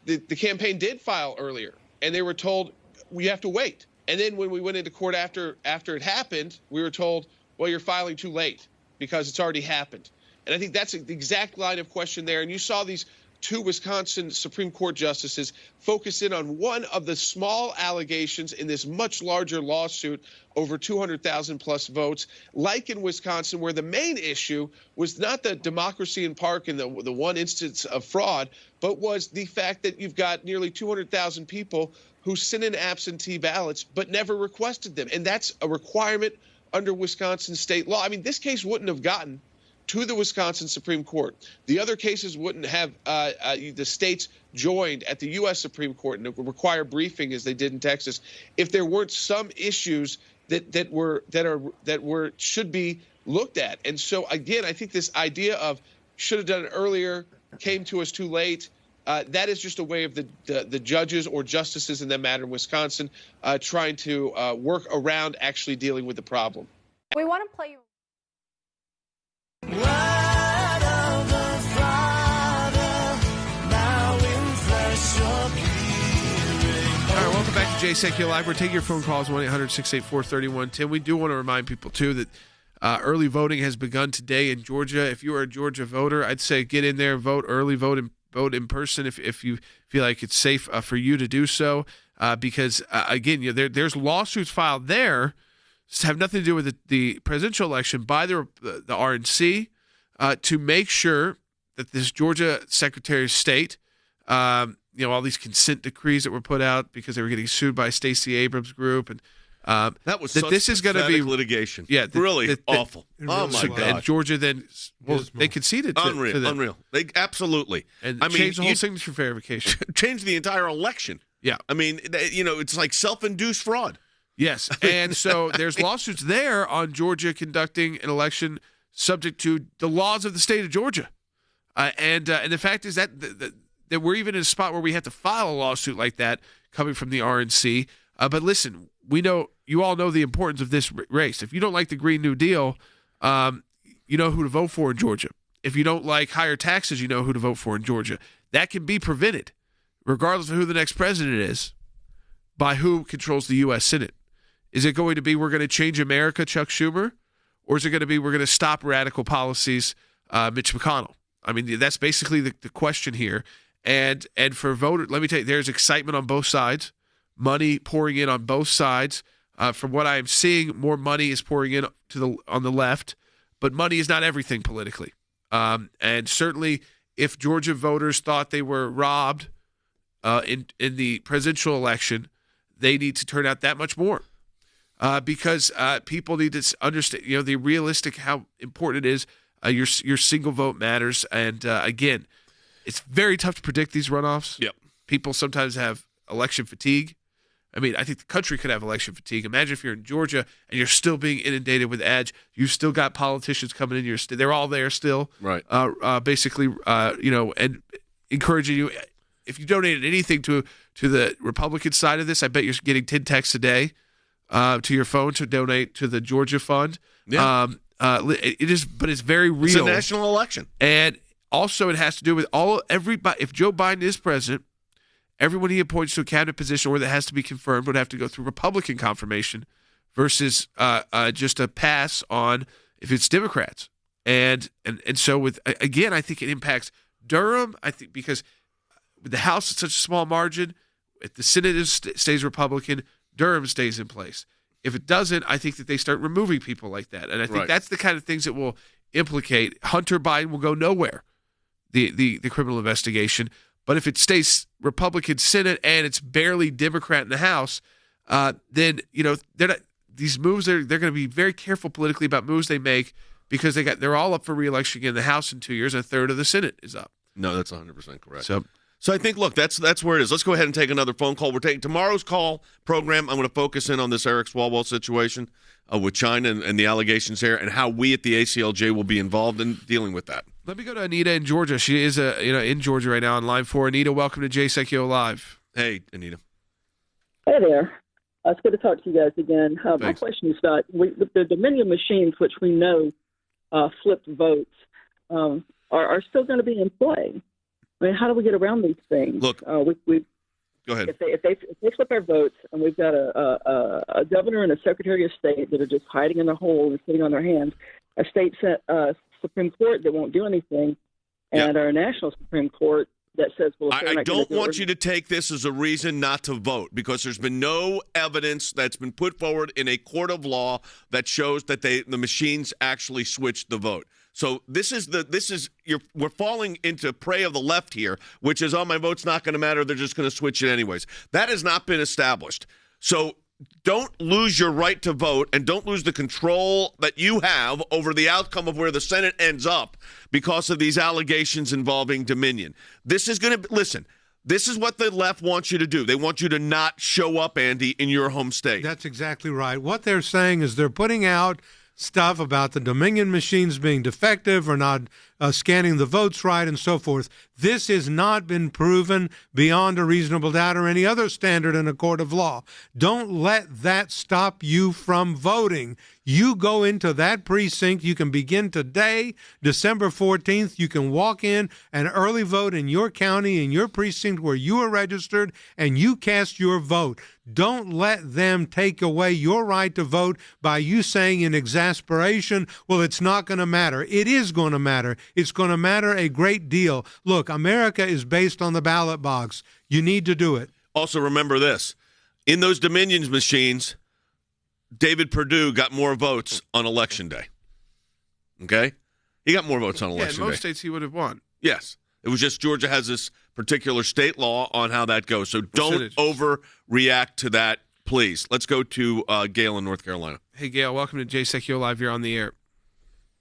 [SPEAKER 7] the campaign did file earlier, and they were told, we have to wait. And then when we went into court after it happened, we were told, well, you're filing too late because it's already happened. And I think that's the exact line of question there. And you saw these two Wisconsin Supreme Court justices focus in on one of the small allegations in this much larger lawsuit over 200,000 plus votes, like in Wisconsin, where the main issue was not the Democracy in Park and the one instance of fraud, but was the fact that you've got nearly 200,000 people who sent in absentee ballots but never requested them. And that's a requirement under Wisconsin state law. I mean, this case wouldn't have gotten to the Wisconsin Supreme Court. The other cases wouldn't have the states joined at the U.S. Supreme Court and it would require briefing as they did in Texas if there weren't some issues that should be looked at. And so again, I think this idea of should have done it earlier, came to us too late. That is just a way of the judges or justices in that matter in Wisconsin trying to work around actually dealing with the problem.
[SPEAKER 6] We want to play you.
[SPEAKER 1] Welcome back to JSL Live. We're taking your phone calls, 1-800-684-3110. We do want to remind people, too, that early voting has begun today in Georgia. If you are a Georgia voter, I'd say get in there, vote early, vote in person if you feel like it's safe for you to do so. Because, again, there's lawsuits filed there that have nothing to do with the presidential election by the RNC to make sure that this Georgia Secretary of State all these consent decrees that were put out because they were getting sued by Stacey Abrams' group, and
[SPEAKER 3] that was such
[SPEAKER 1] this is going to be
[SPEAKER 3] litigation.
[SPEAKER 1] Yeah,
[SPEAKER 3] really awful. Oh my God!
[SPEAKER 1] And Georgia then they conceded to them.
[SPEAKER 3] Unreal. They absolutely
[SPEAKER 1] changed the whole signature verification,
[SPEAKER 3] changed the entire election.
[SPEAKER 1] Yeah,
[SPEAKER 3] I mean, it's like self-induced fraud.
[SPEAKER 1] Yes, and so there's lawsuits there on Georgia conducting an election subject to the laws of the state of Georgia, and the fact is that that we're even in a spot where we have to file a lawsuit like that coming from the RNC. But listen, you all know the importance of this race. If you don't like the Green New Deal, you know who to vote for in Georgia. If you don't like higher taxes, you know who to vote for in Georgia. That can be prevented, regardless of who the next president is, by who controls the U.S. Senate. Is it going to be we're going to change America, Chuck Schumer, or is it going to be we're going to stop radical policies, Mitch McConnell? I mean, that's basically the question here. And for voters, let me tell you, there's excitement on both sides, money pouring in on both sides. From what I am seeing, more money is pouring in on the left, but money is not everything politically. And certainly, if Georgia voters thought they were robbed in the presidential election, they need to turn out that much more because people need to understand, the realistic how important it is. Your single vote matters, and again. It's very tough to predict these runoffs.
[SPEAKER 3] Yep.
[SPEAKER 1] People sometimes have election fatigue. I mean, I think the country could have election fatigue. Imagine if you're in Georgia and you're still being inundated with ads. You've still got politicians coming in. They're all there still.
[SPEAKER 3] Right.
[SPEAKER 1] Basically, and encouraging you. If you donated anything to the Republican side of this, I bet you're getting 10 texts a day to your phone to donate to the Georgia Fund.
[SPEAKER 3] Yeah.
[SPEAKER 1] It is, but it's very real.
[SPEAKER 3] It's a national election.
[SPEAKER 1] And also, it has to do with everybody. If Joe Biden is president, everyone he appoints to a cabinet position or that has to be confirmed would have to go through Republican confirmation versus just a pass on if it's Democrats. And so again, I think it impacts Durham. I think because with the House, it's such a small margin. If the Senate stays Republican, Durham stays in place. If it doesn't, I think that they start removing people like that. And I think that's the kind of things that will implicate. Hunter Biden will go nowhere. The criminal investigation, but if it stays Republican Senate and it's barely Democrat in the House, then they're not, these moves. They're going to be very careful politically about moves they make because they're all up for re-election in the House in 2 years, and a third of the Senate is up.
[SPEAKER 3] No, that's 100% correct. So I think, look, that's where it is. Let's go ahead and take another phone call. We're taking tomorrow's call program. I'm going to focus in on this Eric Swalwell situation with China and the allegations there, and how we at the ACLJ will be involved in dealing with that.
[SPEAKER 1] Let me go to Anita in Georgia. She is in Georgia right now on line 4. Anita, welcome to Sekulow Live.
[SPEAKER 3] Hey, Anita.
[SPEAKER 17] Hey there. It's good to talk to you guys again. My question is about the Dominion machines, which we know flipped votes, are still going to be in play. I mean, how do we get around these things?
[SPEAKER 3] Look,
[SPEAKER 17] we
[SPEAKER 3] go ahead.
[SPEAKER 17] If they flip our votes, and we've got a governor and a secretary of state that are just hiding in a hole and sitting on their hands, a state Supreme Court that won't do anything, and our national Supreme Court that says, well,
[SPEAKER 3] I don't want you to take this as a reason not to vote, because there's been no evidence that's been put forward in a court of law that shows that the machines actually switched the vote. So we're falling into prey of the left here, which is, my vote's not going to matter. They're just going to switch it anyways. That has not been established. So don't lose your right to vote, and don't lose the control that you have over the outcome of where the Senate ends up because of these allegations involving Dominion. This is what the left wants you to do. They want you to not show up, Andy, in your home state.
[SPEAKER 5] That's exactly right. What they're saying is they're putting out stuff about the Dominion machines being defective or not scanning the votes right and so forth. This has not been proven beyond a reasonable doubt or any other standard in a court of law. Don't let that stop you from voting. You go into that precinct. You can begin today, December 14th. You can walk in and early vote in your county, in your precinct where you are registered, and you cast your vote. Don't let them take away your right to vote by you saying in exasperation, well, it's not going to matter. It is going to matter. It's going to matter a great deal. Look, America is based on the ballot box. You need to do it.
[SPEAKER 3] Also, remember this. In those Dominion machines, David Perdue got more votes on Election Day. Okay? He got more votes on Election Day.
[SPEAKER 1] In most states he would have won.
[SPEAKER 3] Yes. It was just Georgia has this particular state law on how that goes. So don't overreact to that, please. Let's go to Gail in North Carolina.
[SPEAKER 1] Hey, Gail, welcome to Sekulow Live. You're on the air.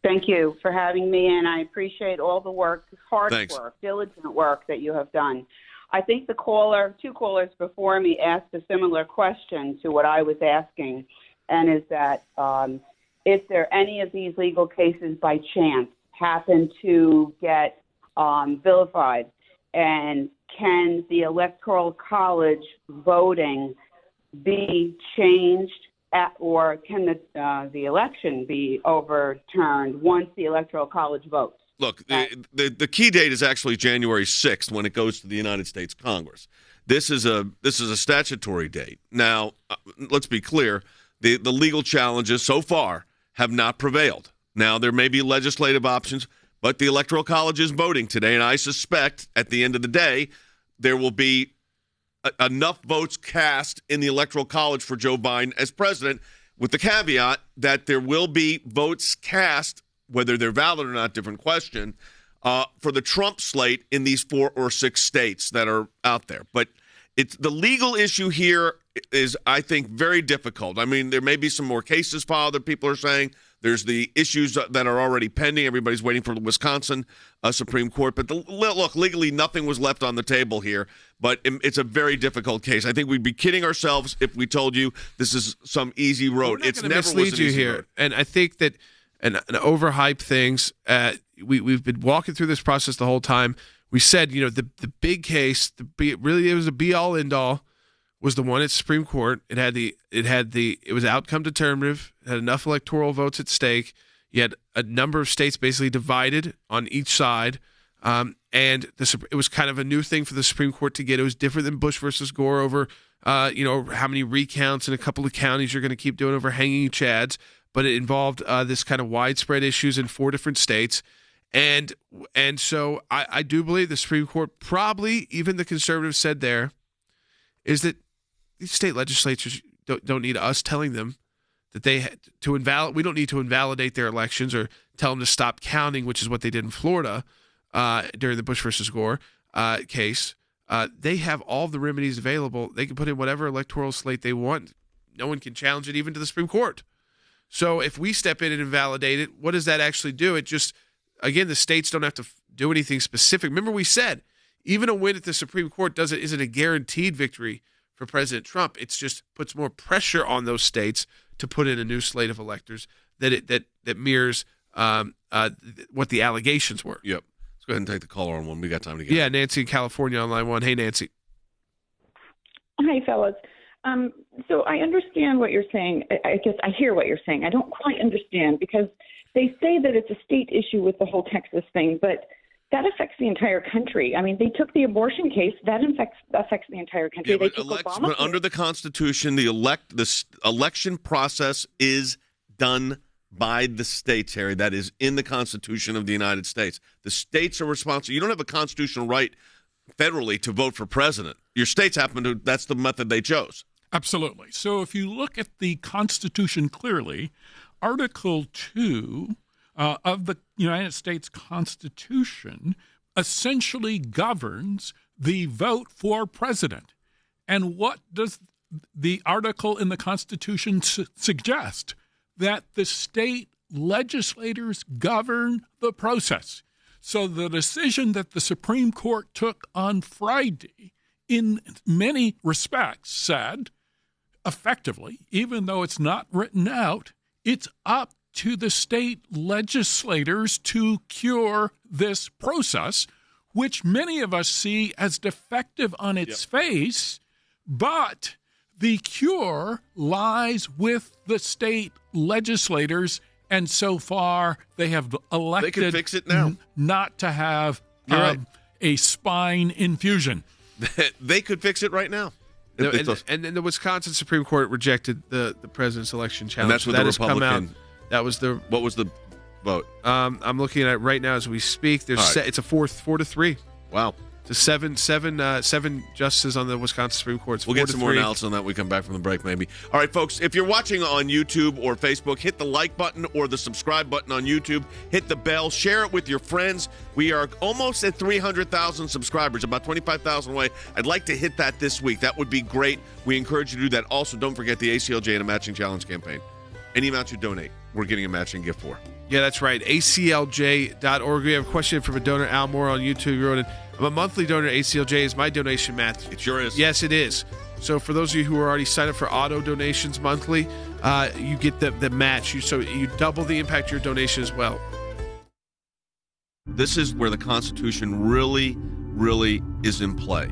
[SPEAKER 18] Thank you for having me, and I appreciate all the work, hard work, diligent work that you have done. I think two callers before me asked a similar question to what I was asking, and is that is there any of these legal cases by chance happen to get vilified, and can the Electoral College voting be changed or can the election be overturned once the Electoral College votes?
[SPEAKER 3] Look, the key date is actually January 6th when it goes to the United States Congress. This is a statutory date. Now, let's be clear, the legal challenges so far have not prevailed. Now, there may be legislative options, but the Electoral College is voting today, and I suspect at the end of the day there will be enough votes cast in the Electoral College for Joe Biden as president, with the caveat that there will be votes cast, whether they're valid or not, different question, for the Trump slate in these 4 or 6 states that are out there. But the legal issue here is, I think, very difficult. I mean, there may be some more cases filed that people are saying. There's the issues that are already pending. Everybody's waiting for the Wisconsin Supreme Court. But look, legally, nothing was left on the table here. But it's a very difficult case. I think we'd be kidding ourselves if we told you this is some easy road. It's never
[SPEAKER 1] mislead you here.
[SPEAKER 3] Road.
[SPEAKER 1] And I think that and overhype things. We've been walking through this process the whole time. We said, the big case, it was a be-all, end-all, was the one at Supreme Court. It was outcome determinative. It had enough electoral votes at stake. You had a number of states basically divided on each side, and it was kind of a new thing for the Supreme Court to get. It was different than Bush versus Gore over, how many recounts in a couple of counties you're going to keep doing over hanging chads. But it involved this kind of widespread issues in 4 different states. And so I do believe the Supreme Court, probably even the conservatives said there, is that these state legislatures don't need us telling them that we don't need to invalidate their elections or tell them to stop counting, which is what they did in Florida during the Bush versus Gore case. They have all the remedies available. They can put in whatever electoral slate they want. No one can challenge it even to the Supreme Court. So if we step in and invalidate it, what does that actually do? It just, again, the states don't have to do anything specific. Remember we said, even a win at the Supreme Court isn't a guaranteed victory for President Trump. It just puts more pressure on those states to put in a new slate of electors that mirrors what the allegations were.
[SPEAKER 3] Yep. Let's go ahead and take the caller on one. We got time to get.
[SPEAKER 1] Yeah, Nancy in California on line 1. Hey, Nancy.
[SPEAKER 19] Hi, fellas. So I understand what you're saying. I guess I hear what you're saying. I don't quite understand because they say that it's a state issue with the whole Texas thing, but that affects the entire country. I mean, they took the abortion case. That affects the entire country.
[SPEAKER 3] Yeah, but under the Constitution, the election process is done by the states, Harry. That is in the Constitution of the United States. The states are responsible. You don't have a constitutional right federally to vote for president. Your states happen to, that's the method they chose.
[SPEAKER 4] Absolutely. So if you look at the Constitution clearly, Article 2 of the United States Constitution essentially governs the vote for president. And what does the article in the Constitution suggest? That the state legislators govern the process. So the decision that the Supreme Court took on Friday, in many respects, said, effectively, even though it's not written out, it's up to the state legislators to cure this process, which many of us see as defective on its face, but the cure lies with the state legislators, and so far they have elected
[SPEAKER 3] they can fix it now.
[SPEAKER 4] Not to have a spine infusion.
[SPEAKER 3] They could fix it right now.
[SPEAKER 1] And then the Wisconsin Supreme Court rejected the president's election challenge.
[SPEAKER 3] And that's what
[SPEAKER 1] that
[SPEAKER 3] the
[SPEAKER 1] has
[SPEAKER 3] Republican.
[SPEAKER 1] come out. That was the.
[SPEAKER 3] What was the vote?
[SPEAKER 1] I'm looking at it right now as we speak. There's it's a 4-3.
[SPEAKER 3] Wow.
[SPEAKER 1] It's a seven justices on the Wisconsin Supreme Court.
[SPEAKER 3] We'll get some more analysis on that when we come back from the break, maybe. All right, folks, if you're watching on YouTube or Facebook, hit the like button or the subscribe button on YouTube. Hit the bell. Share it with your friends. We are almost at 300,000 subscribers, about 25,000 away. I'd like to hit that this week. That would be great. We encourage you to do that. Also, don't forget the ACLJ and a Matching Challenge campaign. Any amount you donate, we're getting a matching gift for.
[SPEAKER 1] Yeah, that's right. ACLJ.org. We have a question from a donor, Al Moore, on YouTube. He wrote in, I'm a monthly donor at ACLJ. Is my donation matched?
[SPEAKER 3] It sure is.
[SPEAKER 1] Yes, it is. So for those of you who are already signed up for auto donations monthly, you get the match. So you double the impact of your donation as well.
[SPEAKER 3] This is where the Constitution really, really is in play.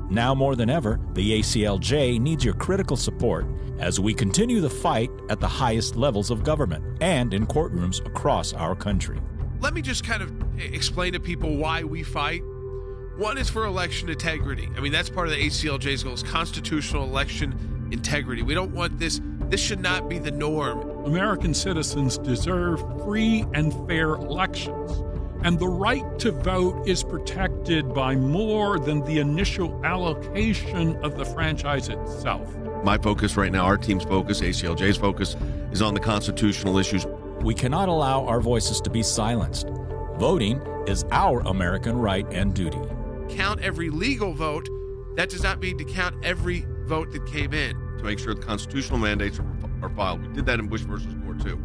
[SPEAKER 20] Now more than ever, the ACLJ needs your critical support as we continue the fight at the highest levels of government and in courtrooms across our country.
[SPEAKER 1] Let me just kind of explain to people why we fight. One is for election integrity. I mean, that's part of the ACLJ's goal, is constitutional election integrity. We don't want this. This should not be the norm.
[SPEAKER 4] American citizens deserve free and fair elections. And the right to vote is protected by more than the initial allocation of the franchise itself.
[SPEAKER 3] My focus right now, our team's focus, ACLJ's focus, is on the constitutional issues.
[SPEAKER 20] We cannot allow our voices to be silenced. Voting is our American right and duty.
[SPEAKER 1] Count every legal vote. That does not mean to count every vote that came in.
[SPEAKER 3] To make sure the constitutional mandates are filed. We did that in Bush versus Gore, too.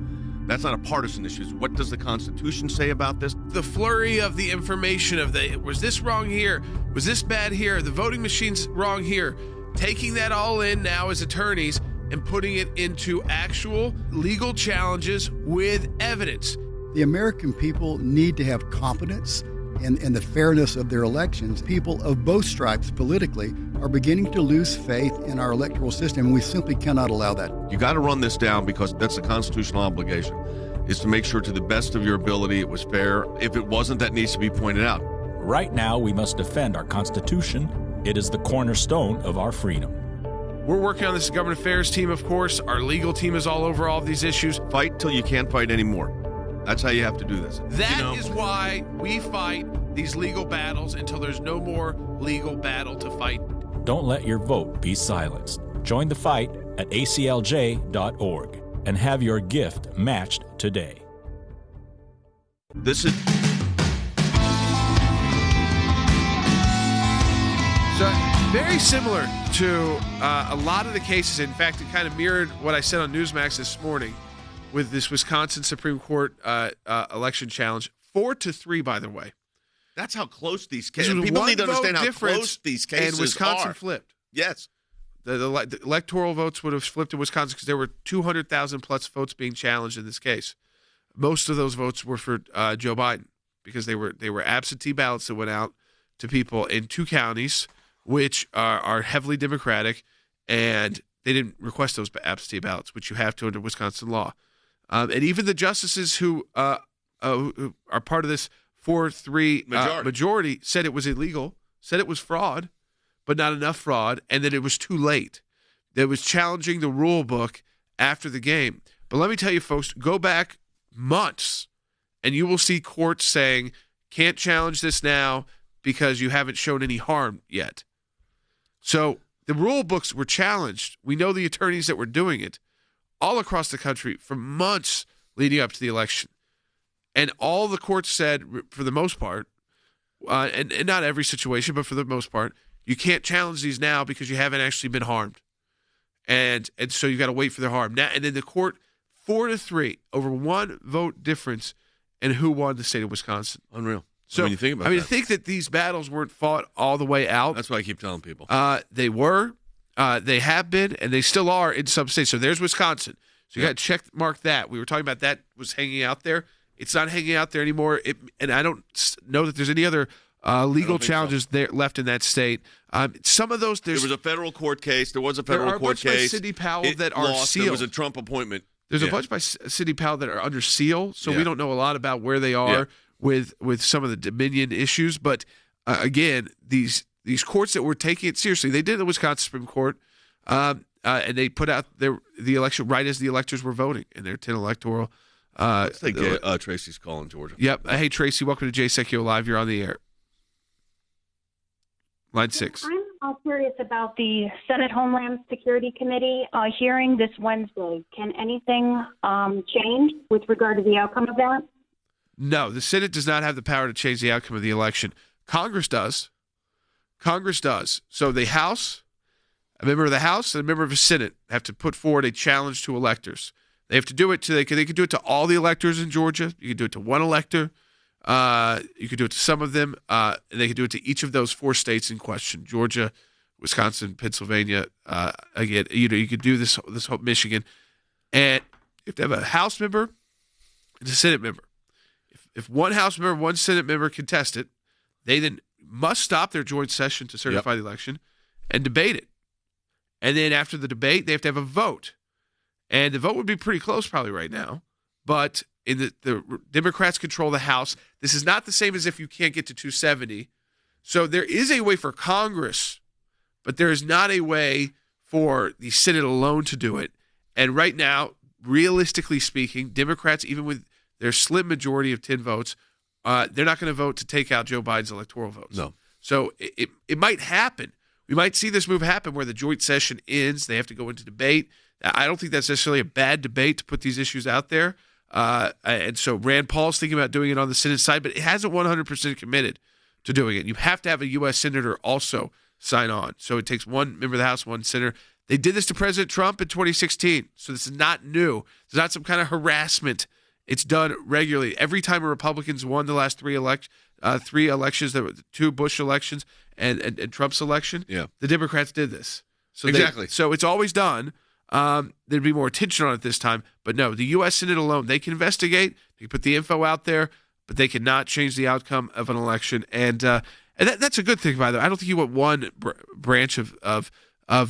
[SPEAKER 3] That's not a partisan issue. What does the Constitution say about this?
[SPEAKER 1] The flurry of the information of was this wrong here? Was this bad here? The voting machine's wrong here. Taking that all in now as attorneys and putting it into actual legal challenges with evidence.
[SPEAKER 21] The American people need to have confidence in the fairness of their elections. People of both stripes politically are beginning to lose faith in our electoral system, and we simply cannot allow that.
[SPEAKER 3] You got to run this down because that's a constitutional obligation, is to make sure to the best of your ability it was fair. If it wasn't, that needs to be pointed out.
[SPEAKER 20] Right now, we must defend our Constitution. It is the cornerstone of our freedom.
[SPEAKER 1] We're working on this government affairs team, of course. Our legal team is all over all of these issues.
[SPEAKER 3] Fight till you can't fight anymore. That's how you have to do this.
[SPEAKER 1] That is why we fight these legal battles until there's no more legal battle to fight.
[SPEAKER 20] Don't let your vote be silenced. Join the fight at aclj.org and have your gift matched today.
[SPEAKER 3] This is...
[SPEAKER 1] So, very similar to a lot of the cases. In fact, it kind of mirrored what I said on Newsmax this morning. with this Wisconsin Supreme Court election challenge. 4-3, by the way.
[SPEAKER 3] That's how close these cases.
[SPEAKER 1] People
[SPEAKER 3] People need to understand how close these cases
[SPEAKER 1] and Wisconsin
[SPEAKER 3] are.
[SPEAKER 1] flipped.
[SPEAKER 3] Yes.
[SPEAKER 1] The electoral votes would have flipped in Wisconsin because there were 200,000 plus votes being challenged in this case. Most of those votes were for Joe Biden because they were absentee ballots that went out to people in 2 counties, which are heavily Democratic, and they didn't request those absentee ballots, which you have to under Wisconsin law. And even the justices who are part of this 4-3 majority said it was illegal, said it was fraud, but not enough fraud, and that it was too late. That was challenging the rule book after the game. But let me tell you, folks, go back months, and you will see courts saying, can't challenge this now because you haven't shown any harm yet. So the rule books were challenged. We know the attorneys that were doing it all across the country for months leading up to the election. And all the courts said, for the most part, and not every situation, but for the most part, you can't challenge these now because you haven't actually been harmed. And so you've got to wait for their harm. Now, and then the court, 4-3, over 1 vote difference in who won the state of Wisconsin.
[SPEAKER 3] Unreal.
[SPEAKER 1] So,
[SPEAKER 3] when you think about
[SPEAKER 1] to think that these battles weren't fought all the way out.
[SPEAKER 3] That's what I keep telling people.
[SPEAKER 1] They were, they have been, and they still are in some states. So there's Wisconsin. So you got to check mark that. We were talking about that was hanging out there. It's not hanging out there anymore. And I don't know that there's any other legal challenges there left in that state. Some of those, there
[SPEAKER 3] was a federal court case. There was a federal court case.
[SPEAKER 1] There are a bunch by Sidney Powell that are
[SPEAKER 3] lost.
[SPEAKER 1] sealed.
[SPEAKER 3] There was a Trump appointment.
[SPEAKER 1] There's a bunch by Sidney Powell that are under seal, so we don't know a lot about where they are with some of the Dominion issues. But again, these courts that were taking it seriously, they did the Wisconsin Supreme Court, and they put out the election right as the electors were voting in their 10 electoral.
[SPEAKER 3] Let's take Tracy's call in Georgia.
[SPEAKER 1] Yep. Hey, Tracy, welcome to Jay Sekulow Live. You're on the air. Line 6.
[SPEAKER 9] I'm curious about the Senate Homeland Security Committee hearing this Wednesday. Can anything change with regard to the outcome of that?
[SPEAKER 1] No, the Senate does not have the power to change the outcome of the election. Congress does. So the House, a member of the House and a member of the Senate have to put forward a challenge to electors. They have to do it to they could do it to all the electors in Georgia. You could do it to one elector. You could do it to some of them. And they could do it to each of those 4 states in question: Georgia, Wisconsin, Pennsylvania. Again, you could do this whole Michigan, and you have to have a House member and a Senate member. If one House member, one Senate member contest it, they then must stop their joint session to certify the election and debate it. And then after the debate, they have to have a vote. And the vote would be pretty close probably right now. But in the Democrats control the House. This is not the same as if you can't get to 270. So there is a way for Congress, but there is not a way for the Senate alone to do it. And right now, realistically speaking, Democrats, even with their slim majority of 10 votes, they're not going to vote to take out Joe Biden's electoral votes.
[SPEAKER 3] No.
[SPEAKER 1] So it might happen. We might see this move happen where the joint session ends. They have to go into debate. I don't think that's necessarily a bad debate to put these issues out there. And so Rand Paul's thinking about doing it on the Senate side, but it hasn't 100% committed to doing it. You have to have a U.S. senator also sign on. So it takes one member of the House, one senator. They did this to President Trump in 2016. So this is not new. It's not some kind of harassment. It's done regularly. Every time a Republicans won the last 3 elections, there were 2 Bush elections and Trump's election, the Democrats did this. So
[SPEAKER 3] exactly.
[SPEAKER 1] So it's always done. There'd be more attention on it this time. But no, the U.S. Senate alone, they can investigate, they can put the info out there, but they cannot change the outcome of an election. And that's a good thing, by the way. I don't think you want one branch of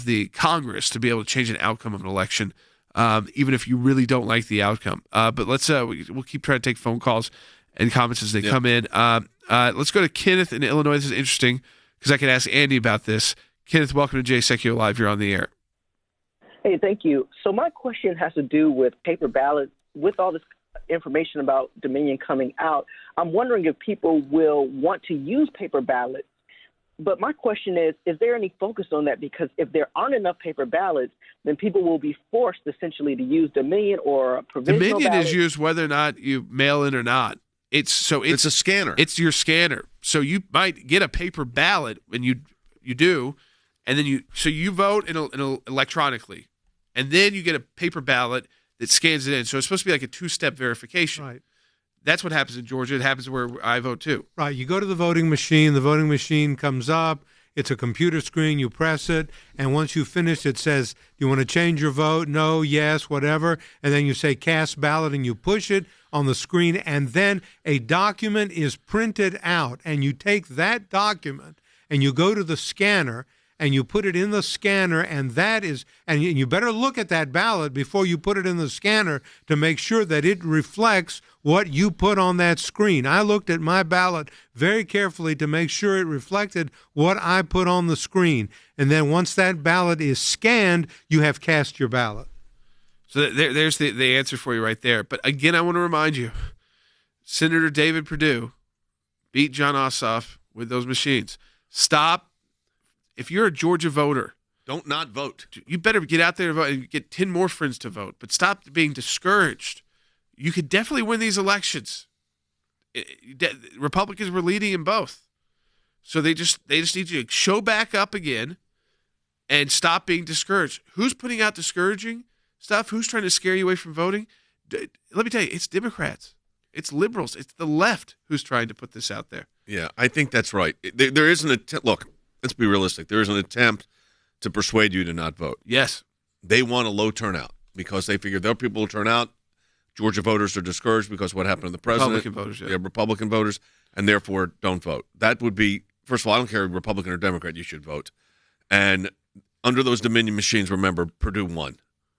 [SPEAKER 1] the Congress to be able to change an outcome of an election, even if you really don't like the outcome. But we'll keep trying to take phone calls and comments as they come in. Let's go to Kenneth in Illinois. This is interesting because I can ask Andy about this. Kenneth, welcome to Jay Sekulow Live. You're on the air.
[SPEAKER 22] Hey, thank you. So my question has to do with paper ballots. With all this information about Dominion coming out, I'm wondering if people will want to use paper ballots. But my question is there any focus on that? Because if there aren't enough paper ballots, then people will be forced essentially to use Dominion or a provisional
[SPEAKER 1] Dominion
[SPEAKER 22] ballot.
[SPEAKER 1] is used whether or not you mail in or not. It's
[SPEAKER 3] a scanner.
[SPEAKER 1] It's your scanner. So you might get a paper ballot, and you do, and then you vote in electronically. And then you get a paper ballot that scans it in. So it's supposed to be like a two-step verification.
[SPEAKER 5] Right.
[SPEAKER 1] That's what happens in Georgia. It happens where I vote too.
[SPEAKER 5] Right. You go to the voting machine. The voting machine comes up. It's a computer screen. You press it, and once you finish, it says, "Do you want to change your vote? No, yes, whatever." And then you say "cast ballot," and you push it on the screen, and then a document is printed out, and you take that document and you go to the scanner and you put it in the scanner, and you better look at that ballot before you put it in the scanner to make sure that it reflects what you put on that screen. I looked at my ballot very carefully to make sure it reflected what I put on the screen. And then once that ballot is scanned, you have cast your ballot.
[SPEAKER 1] So there's the answer for you right there. But again, I want to remind you, Senator David Perdue beat John Ossoff with those machines. Stop. If you're a Georgia voter,
[SPEAKER 3] don't not vote.
[SPEAKER 1] You better get out there and vote and get 10 more friends to vote. But stop being discouraged. You could definitely win these elections. Republicans were leading in both. So they just need you to show back up again and stop being discouraged. Who's putting out discouraging stuff? Who's trying to scare you away from voting? Let me tell you, it's Democrats. It's liberals. It's the left who's trying to put this out there.
[SPEAKER 3] Yeah, I think that's right. There is an attempt. Look, let's be realistic. There is an attempt to persuade you to not vote.
[SPEAKER 1] Yes.
[SPEAKER 3] They want a low turnout because they figure their people will turn out. Georgia voters are discouraged because what happened to the president.
[SPEAKER 1] Republican voters,
[SPEAKER 3] yeah, Republican voters, and therefore don't vote. That would be, first of all, I don't care Republican or Democrat, you should vote. And under those Dominion machines, remember, Perdue won.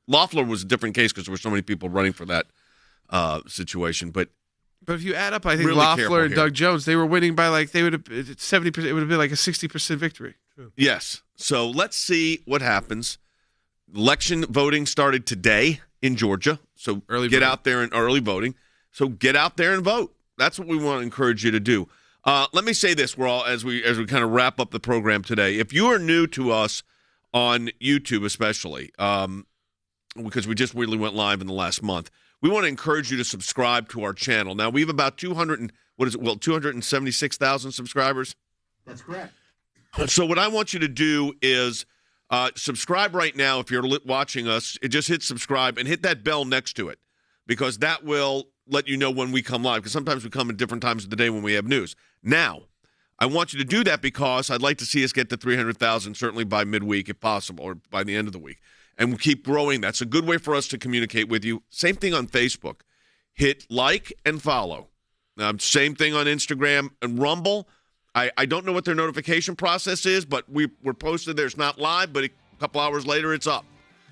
[SPEAKER 3] Loeffler was a different case because there were so many people running for that situation. But
[SPEAKER 1] if you add up, I think
[SPEAKER 3] really
[SPEAKER 1] Loeffler and Doug Jones, they were winning by like, they would have 70%. It would have been like a 60% victory.
[SPEAKER 5] True.
[SPEAKER 3] Yes. So let's see what happens. Election voting started today in Georgia. So out there and early voting. So get out there and vote. That's what we want to encourage you to do. Let me say this, as we kind of wrap up the program today. If you are new to us on YouTube, especially, because we just really went live in the last month, we want to encourage you to subscribe to our channel. Now we have about 276,000 subscribers.
[SPEAKER 12] That's correct.
[SPEAKER 3] So what I want you to do is subscribe right now. If you're watching us, just hit subscribe and hit that bell next to it, because that will let you know when we come live, because sometimes we come at different times of the day when we have news. Now, I want you to do that because I'd like to see us get to 300,000 certainly by midweek if possible, or by the end of the week. And we'll keep growing. That's a good way for us to communicate with you. Same thing on Facebook. Hit like and follow. Same thing on Instagram and Rumble. I don't know what their notification process is, but we're posted there. It's not live, but a couple hours later it's up.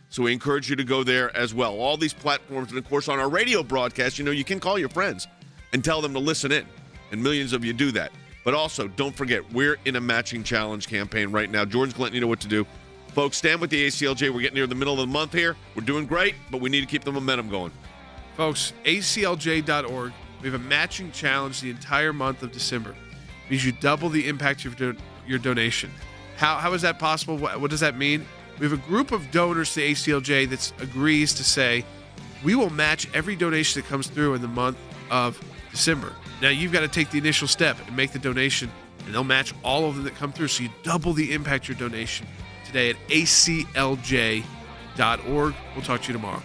[SPEAKER 3] So we encourage you to go there as well. All these platforms, and of course on our radio broadcast, you can call your friends and tell them to listen in. And millions of you do that. But also, don't forget, we're in a matching challenge campaign right now. Jordan's letting you know what to do. Folks, stand with the ACLJ. We're getting near the middle of the month here. We're doing great, but we need to keep the momentum going.
[SPEAKER 1] Folks, aclj.org. We have a matching challenge the entire month of December. It means you double the impact of your donation. How is that possible? What does that mean? We have a group of donors to ACLJ that agrees to say, we will match every donation that comes through in the month of December. Now, you've got to take the initial step and make the donation, and they'll match all of them that come through, so you double the impact of your donation today at aclj.org. We'll talk to you tomorrow.